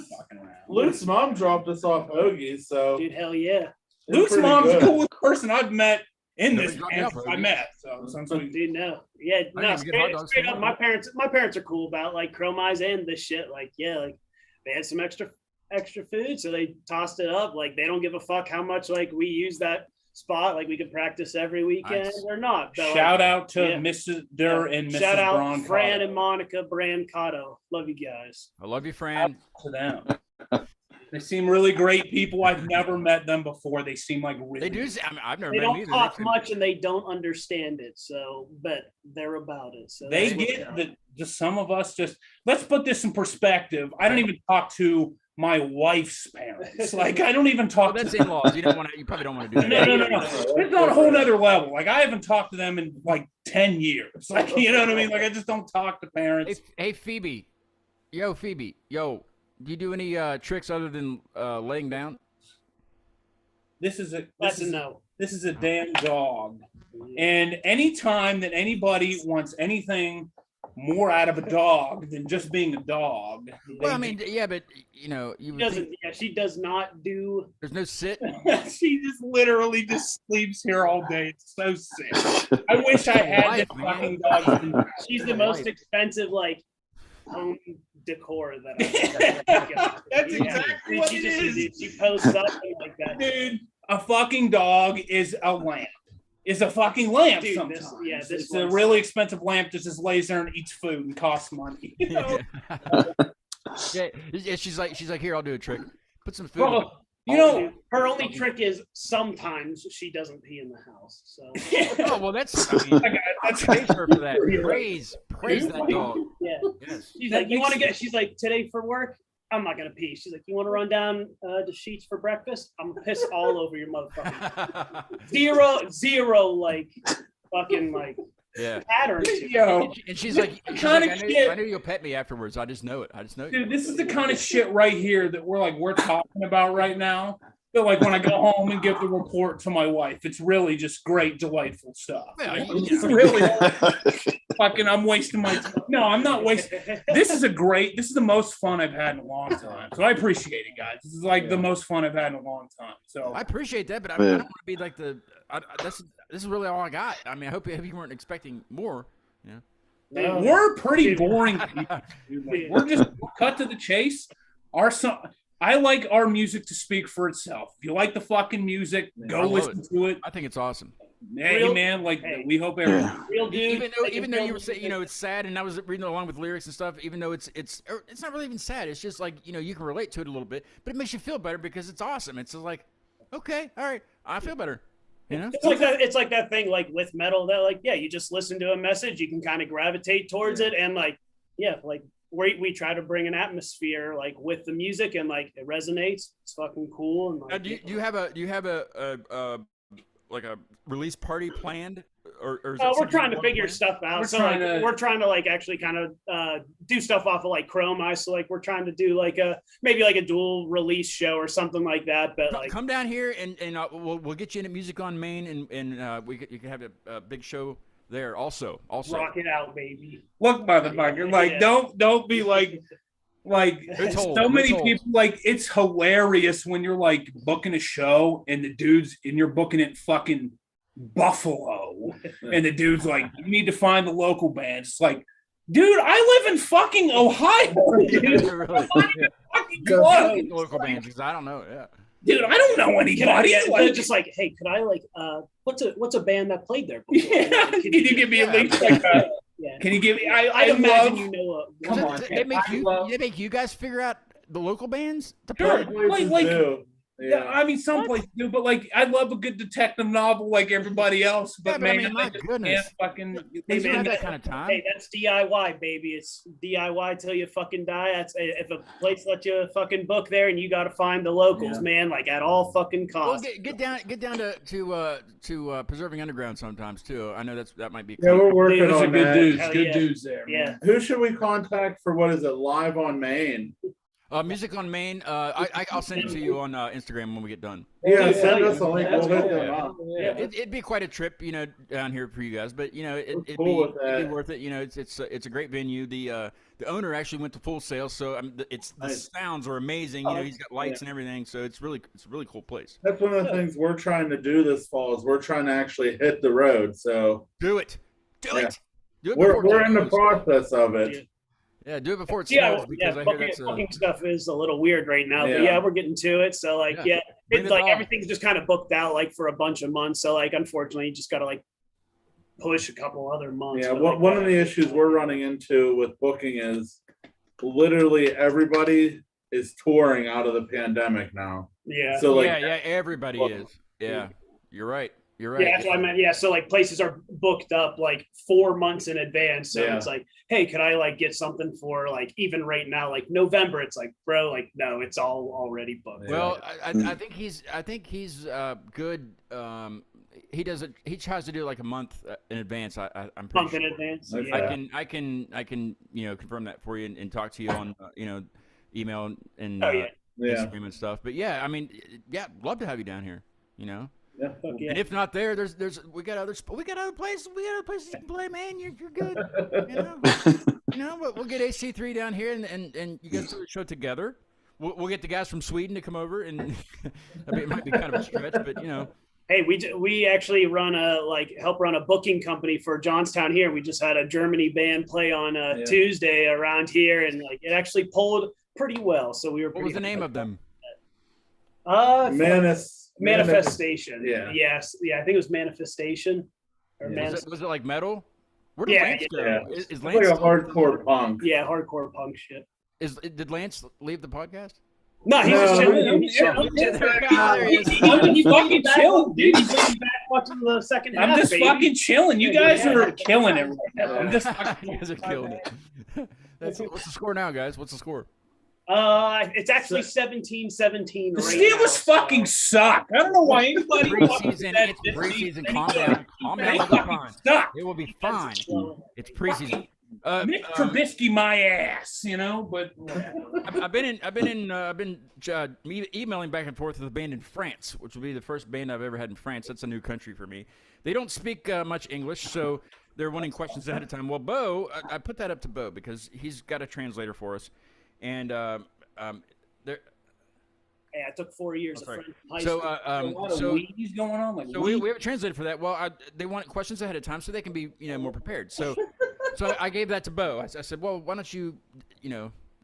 Luke's mom dropped us off Hoagie, so Dude, hell yeah. Luke's pretty mom's the good. coolest person I've met in Never this dropped me band off, since I Hoagie. met. So Dude, no. Yeah, I no, didn't even get hot dogs straight for up, mine. my parents are cool about like Chrome Eyes and this shit. Like, yeah, like they had some extra food, so they tossed it up. Like they don't give a fuck how much like we use that spot. Like we could practice every weekend Nice. or not. But, shout out to yeah. Mrs. Durr and Mrs. Shout out Brancato. Fran and Monica Brancato. Love you guys. I love you, Fran. To them. They seem really great people. I've never met them before. They seem like really. They do. I mean, I've never They met them don't either. talk much and they don't understand it. So, but they're about it. So They that's what's get up. just some of us. Just let's put this in perspective. I don't even talk to my wife's parents. Like I don't even Well, talk that's to. in-laws. You probably don't want to do that. No. It's on a whole nother level. Like I haven't talked to them in like 10 years. Like you know what I mean? Like I just don't talk to parents. Hey, Phoebe. Yo, Phoebe. Yo, do you do any tricks other than laying down? This is That's a no. This is a damn dog. And anytime that anybody wants anything more out of a dog than just being a dog, Well, I mean, yeah, but you would think She does not do. there's no sit. she just literally just sleeps here all day. It's so sick. I wish I had this Life, man. fucking dog. She's the most expensive like home decor that I've got. That's Yeah. exactly Dude, what she it just is. she posts up and like that. Dude, a fucking dog is a lamp. Is a fucking lamp Dude, sometimes. this It's a one's- really expensive lamp that just lays there and eats food and costs money. You know? Yeah, she's like, here, I'll do a trick. Put some food. Bro, you know, Dude, her only trick is sometimes she doesn't pee in the house. So Oh well, that's. I mean, that's praise her for that. Praise that dog. yeah. Yes. She's like, you want to get? She's like, today for work, I'm not gonna pee. She's like, you want to run down the sheets for breakfast? I'm gonna piss all over your motherfucker. Zero, like fucking like Yeah. patterns. yo, And she's like, kinda shit. I know you'll pet me afterwards. I just know it. I just know it. dude, this is the kind of shit right here that we're talking about right now. But like when I go home and give the report to my wife, it's really just great, delightful stuff. Yeah, It's really fucking. I'm wasting my time. No, I'm not wasting. This is the most fun I've had in a long time. So I appreciate it, guys. This is like the most fun I've had in a long time. So I appreciate that, but I don't want to be like the. This is really all I got. I mean, I hope you weren't expecting more. Yeah. we're pretty boring people. Dude. Like, we're just cut to the chase. I like our music to speak for itself. If you like the fucking music, I go love listen to it. I think it's awesome. Hey, man, like we hope everyone. Real dude. Even though you were saying, it's sad, and I was reading along with lyrics and stuff. Even though it's not really even sad. It's just like you can relate to it a little bit, but it makes you feel better because it's awesome. It's just like Okay. All right. I feel better. You know. It's like that. It's like that thing, like with metal, that like, yeah, you just listen to a message, you can kind of gravitate towards it, and like, yeah, like we try to bring an atmosphere like with the music, and like it resonates. It's fucking cool. And like, Do you have a like a release party planned, or is it we're something trying you to wanna figure plan? stuff out. We're So trying like, to- we're trying to like actually kind of do stuff off of like Chroma. So like we're trying to do like maybe like a dual release show or something like that. But like, Come down here and we'll get you into Music on Main, and you can have a big show there also. rock it out, baby. Look, motherfucker, like Yeah. don't be like It's old, so many it's old. people, like it's hilarious when you're like booking a show and you're booking it in fucking Buffalo, and the dude's like, you need to find the local bands. It's like, dude, I live in fucking Ohio, dude. Really, Fucking Go close. local bands, 'cause I don't know. Yeah. Dude, I don't know anybody. Yeah, Like, just like, hey, could I like what's a band that played there before? yeah, can you give me a link? Like, Yeah. can you give me? I'd imagine you know Come So, on, they make I you love- they make you guys figure out the local bands to Sure. play. Like- do. Yeah, I mean, some places do, but like, I love a good detective novel like everybody else. But, Yeah, but I man, mean, my I just goodness. can't fucking. They don't have man, that kind of time. Hey, that's DIY, baby. It's DIY till you fucking die. That's if a place lets you fucking book there, and you got to find the locals, Yeah. man. Like at all fucking Well, costs. get down to Preserving Underground sometimes too. I know that might be. Yeah, we're working Those are on good that. dudes. Hell Good yeah. dudes there. Yeah. man. Who should we contact for what is it? Live on Maine. Music on Main. I'll send it to you on Instagram when we get done. Yeah, Yeah, send yeah. us a link. That's We'll hit cool. them up. Yeah. It'd be quite a trip, down here for you guys. But it'd be cool with it'd be that. worth it. It's a great venue. The owner actually went to Full Sail, so the Nice. sounds are amazing. He's got lights and everything, so it's a really cool place. That's one of the things we're trying to do this fall is we're trying to actually hit the road. So Do it. Do Yeah. it. Do it we're before it in the snows. process of it. Yeah, do it before it Yeah, snows because I hear that's booking stuff is a little weird right now, but Yeah. yeah, we're getting to it. So like, Yeah. yeah, Bring it's it like on. everything's just kind of booked out like for a bunch of months. So like, unfortunately, you just got to like push a couple other months. Yeah, but, like, one of the issues we're running into with booking is literally everybody is touring out of the pandemic now. yeah. So like, yeah, everybody Well, is. Yeah, you're right. You're right. Yeah, that's what I meant. Yeah, so like places are booked up like 4 months in advance. So Yeah. it's like, hey, could I like get something for like even right now, like November? It's like, bro, like no, it's all already booked. Well, I think he's good. He tries to do it like a month in advance. I'm pretty month in sure. advance. Okay. Yeah. I can confirm that for you and talk to you on email and Oh yeah. yeah, Instagram and stuff. But yeah, I mean, yeah, love to have you down here. yeah. Fuck yeah. And if not there, we got other places you can play, man. You're good. But we'll get AC3 down here and you guys do the show together. We'll get the guys from Sweden to come over, and I mean, it might be kind of a stretch, but Hey, we actually help run a booking company for Johnstown here. We just had a Germany band play on Tuesday around here, and like it actually pulled pretty well. So we were. what was the name of them? Manifestation. Yeah. Yes. Yeah. I think it was Manifestation. Or Yeah. Was it like metal? Where did Yeah, Lance go? yeah. Is It's Lance like a still- hardcore punk. Yeah, hardcore punk shit. Did Lance leave the podcast? No, he was No, chilling. he's chilling. There he is. He's fucking chilling, dude. He's gonna be back watching the second half. I'm just baby. fucking chilling. You guys Yeah. are killing it right now. I'm just You guys are killing it. What's the score now, guys? What's the score? It's actually 17-17 The right Steelers now, fucking suck. I don't know why anybody fucking Preseason. said It's this preseason. season. Calm down. Calm down. They It'll be fucking fine. suck. It will be fine. It's preseason. Nick Trubisky, my ass, but I've been emailing back and forth with a band in France, which will be the first band I've ever had in France. That's a new country for me. They don't speak much English, so they're wanting questions ahead of time. Well, Bo, I put that up to Bo because he's got a translator for us, and there. Yeah, it took 4 years Oh, of sorry. French high So, school. a lot of so wheeze going on. Like So we have a translator for that. Well, they want questions ahead of time so they can be more prepared. So I gave that to Bo. I said, well, why don't you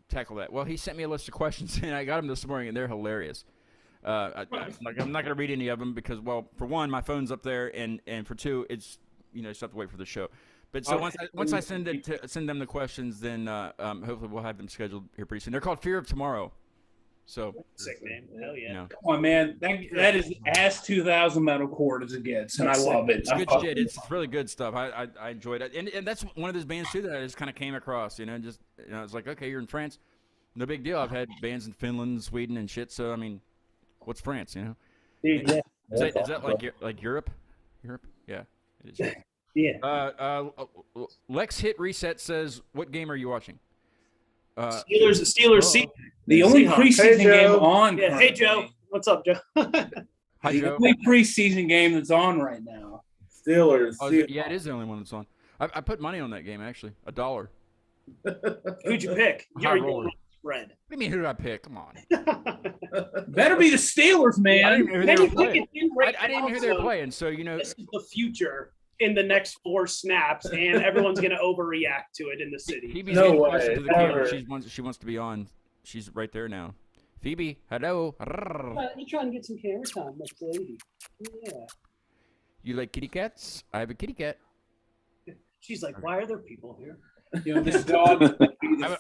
tackle that? Well, he sent me a list of questions and I got them this morning and they're hilarious. I'm not going to read any of them because, well, for one, my phone's up there, and for two, it's just have to wait for the show. But so once I send them the questions, then hopefully we'll have them scheduled here pretty soon. They're called Fear of Tomorrow. So, Sick name. Hell yeah. you know, Come on, man. That is as 2000 metalcore as it gets, and I love it. it's good shit. It's really good stuff. I enjoyed it, and that's one of those bands too that I just kind of came across. It's like, okay, you're in France, no big deal. I've had bands in Finland, Sweden, and shit. So I mean, what's France? You know, Dude, yeah. is that like Europe? Europe? Yeah, it is. Yeah. Lex Hit Reset says, "What game are you watching?" Steelers season. The only Seahawks. preseason Hey, game Joe. on. Yeah. Hey, currently. Joe. What's up, Joe? Hi, The Joe. only preseason game that's on right now. Steelers. Oh, yeah, it is the only one that's on. I put money on that game actually, $1. Who'd you pick? High You're roller. Red. What do you mean? Who did I pick? Come on. Better be the Steelers, I man. didn't even Then hear you they were pick playing. it in I right didn't even now, hear they were so playing. So This is the future in the next 4 snaps, and everyone's going to overreact to it in the city. Phoebe's No getting way, closer to the camera. never. She wants to be on. She's right there now. Phoebe, hello. You're trying to get some camera time, Miss Lady. Yeah. You like kitty cats? I have a kitty cat. She's like, why are there people here? You know, this dog.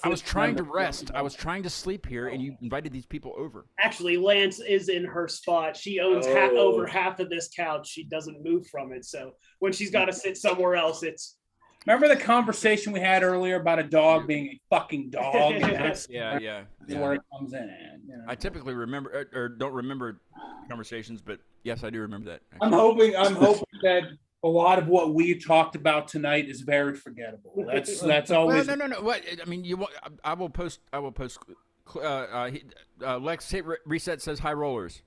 I was trying to rest. I was trying to sleep here, and you invited these people over. Actually, Lance is in her spot. She owns Oh. over half of this couch. She doesn't move from it. So when she's got to sit somewhere else, it's Remember the conversation we had earlier about a dog being a fucking dog? And that's Yeah. where it comes in at. You know? I typically remember or don't remember conversations, but yes, I do remember that. I'm hoping that a lot of what we talked about tonight is very forgettable. That's Well, always no. What I mean, I will post. Lex Hit Reset says high rollers.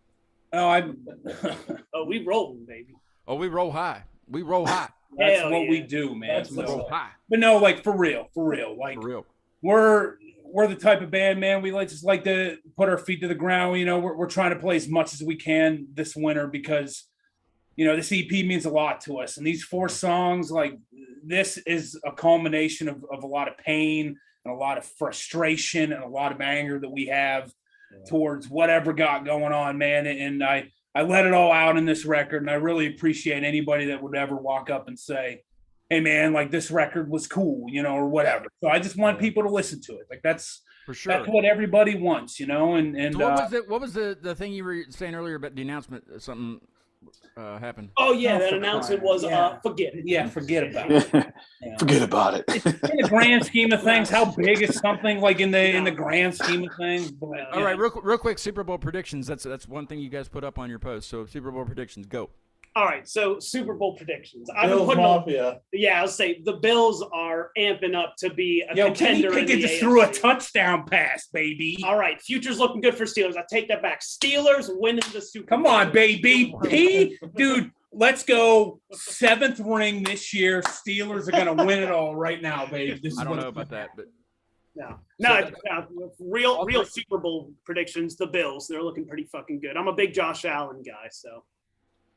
oh, I'm oh, we rolling, baby. Oh, we roll high. We roll high. that's Hell what yeah. we do, man. That's We So- roll high. but no, like for real, like For real. we're the type of band, man. We just like to put our feet to the ground. You know, we're trying to play as much as we can this winter because, you know, this EP means a lot to us. And these 4 songs, like this is a culmination of a lot of pain and a lot of frustration and a lot of anger that we have towards whatever got going on, man. And I let it all out in this record. And I really appreciate anybody that would ever walk up and say, hey man, like this record was cool, you know, or whatever. So I just want people to listen to it. Like that's For sure. that's what everybody wants, you know. And So what was the thing you were saying earlier about the announcement? Something happened. Oh yeah, Oh, that for announcement crying. was Yeah. forget it. yeah, forget about it. You know. Forget about it. In the grand scheme of things, how big is something like in the grand scheme of things? But, All right, real quick, Super Bowl predictions. That's one thing you guys put up on your post. So Super Bowl predictions, go. All right, so Super Bowl predictions. I've been Bills putting Mafia. yeah, I'll say the Bills are amping up to be a Yo, Kenny contender in Pickett the just threw a AFC. touchdown pass, baby. All right, future's looking good for Steelers. I take that back. Steelers winning the Super Come Bowl. on, baby. Dude, let's go 7th ring this year. Steelers are gonna win it all right now, baby. This is I don't what's know about that, but No, real Super Bowl predictions. The Bills, they're looking pretty fucking good. I'm a big Josh Allen guy, so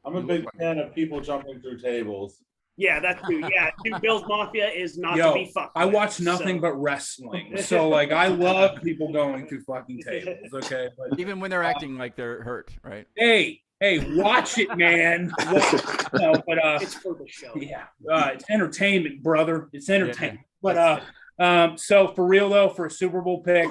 I'm a big fan of people jumping through tables. yeah, that too. Yeah, dude, Bills Mafia is not Yo, to be fucked. I with, watch nothing so. but wrestling. So like I love people going through fucking tables. Okay. But even when they're acting like they're hurt, right? hey, watch it, man. No, but It's for the show. yeah, it's entertainment, brother. It's entertainment. But so for real though, for a Super Bowl pick,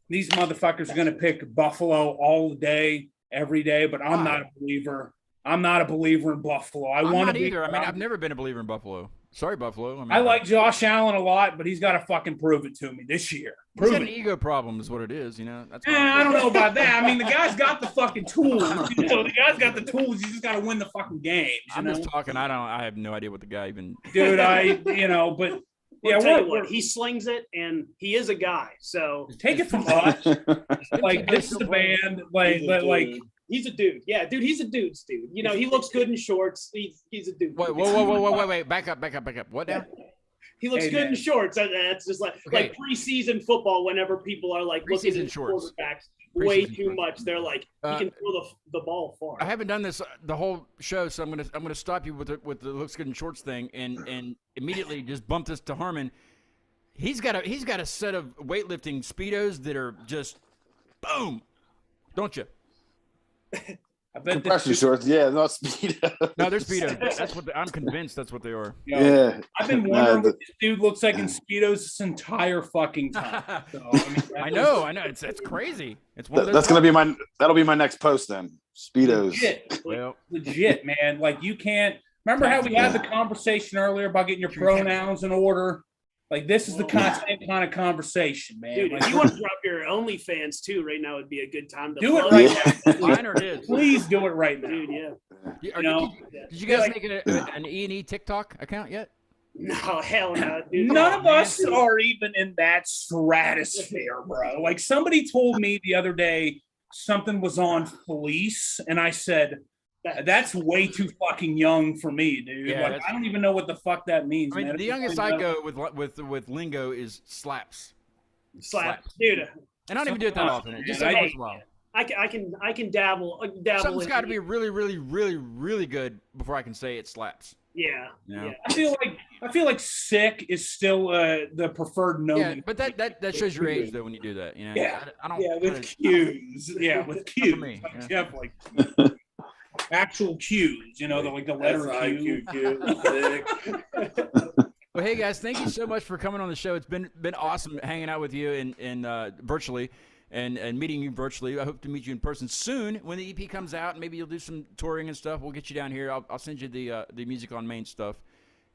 these motherfuckers are gonna pick Buffalo all day, every day. But I'm not a believer. I'm not a believer in Buffalo. I'm want not to be either. I mean, I've never been a believer in Buffalo. Sorry, Buffalo. I mean, I like Josh Allen a lot, but he's got to fucking prove it to me this year. He's Prove got it. an ego problem, is what it is. You know, that's. I don't know about that. I mean, the guy's got the fucking tools. You know, the guy's got the tools. You just got to win the fucking games. You I'm know? just talking. I have no idea what the guy even. Dude, but Yeah, yeah, tell you we're what, he slings it, and he is a guy. So take it from us. Like this is the band. Like he's a dude. Yeah, dude, he's a dude's dude. You know, he looks good in shorts. He's a dude. Wait! Back up! What now? He looks Hey, good man. in shorts. And that's just like Okay. preseason football. Whenever people are like looking Preseason at shorts. quarterbacks way Preseason too shorts. much, they're like he can throw the ball far. I haven't done this the whole show, so I'm gonna stop you with the looks good in shorts thing, and immediately just bump this to Harmon. He's got a set of weightlifting speedos that are just boom, don't you? I bet Compression shorts, yeah, not speedo. No, they're Speedo. That's what I'm convinced that's what they are. Yeah, I've been wondering what this dude looks like in Speedos this entire fucking time. So, I know. It's crazy. It's one of those. that's gonna be that'll be my next post then. Speedos. Legit, man. Like you can't remember how we had the conversation earlier about getting your pronouns in order. Like this is the same kind of conversation, man. Dude, like, if you want to drop your OnlyFans too, right now would be a good time to do it plug. right now. Mine or his. Please do it right now. Dude, yeah. Did you guys make an E&E TikTok account yet? No, hell no, dude. None of us are even in that stratosphere, bro. Like somebody told me the other day something was on Police, and I said, that's way too fucking young for me, dude. Yeah, like I don't even know what the fuck that means. I mean, man. the youngest I go with lingo is slaps. Slap, dude. And I don't even do it that often. Just every once in a while. I can dabble. Something's in got to be really, really, really, really good before I can say it slaps. Yeah. You know? Yeah. I feel like sick is still the preferred nomenclature. Yeah, but that shows your age though when you do that. You know. Yeah. I don't. Yeah, with cues. Yeah, with cues. me, Like, yeah. like actual cues. You know, the letter Q. Well, hey guys, thank you so much for coming on the show. It's been awesome hanging out with you and virtually and meeting you virtually. I hope to meet you in person soon when the EP comes out. Maybe you'll do some touring and stuff. We'll get you down here. I'll send you the Music on Main stuff.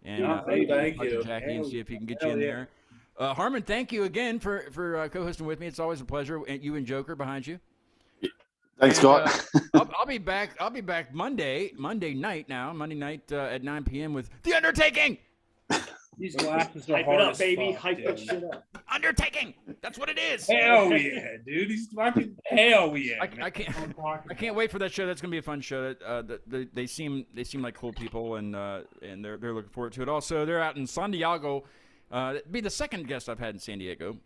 And thank talk to you. Jackie and see if he can get you in there. Harmon, thank you again for co-hosting with me. It's always a pleasure. And you and Joker behind you. Thanks, Scott. I'll be back. I'll be back Monday night at 9 p.m. with The Undertaking. These glasses are Hype hard it up, as baby. fuck, Hype that dude. shit up. Undertaking. That's what it is. Hell yeah, dude. He's fucking hell yeah. I can't wait for that show. That's gonna be a fun show. They seem like cool people, and they're looking forward to it. Also, they're out in San Diego. It'd be the second guest I've had in San Diego.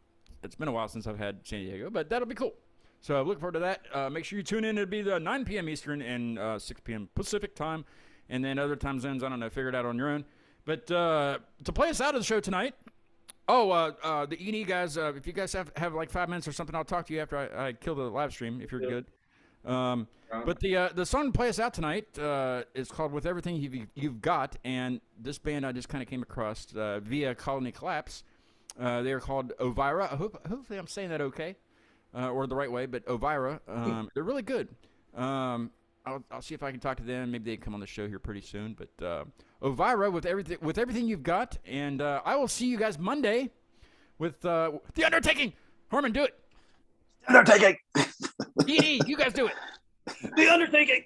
It's been a while since I've had San Diego, but that'll be cool. So I'm looking forward to that. Make sure you tune in. It'll be the 9 p.m. Eastern and 6 p.m. Pacific time, and then other time zones. I don't know. Figure it out on your own. But to play us out of the show tonight, the E&E guys, if you guys have like 5 minutes or something, I'll talk to you after I kill the live stream, if you're good. But the song to play us out tonight is called With Everything You've Got, and this band I just kind of came across via Colony Collapse. They are called Ovira. Hopefully I'm saying that okay, or the right way, but Ovira. They're really good. I'll see if I can talk to them. Maybe they can come on the show here pretty soon. But Ovira, with everything you've got, and I will see you guys Monday with The Undertaking. Harmon, do it. Undertaking. E, you guys do it. The Undertaking.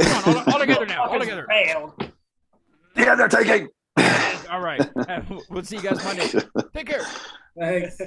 Come on, all together now. All together. Failed. The Undertaking. All right. We'll see you guys Monday. Take care. Thanks.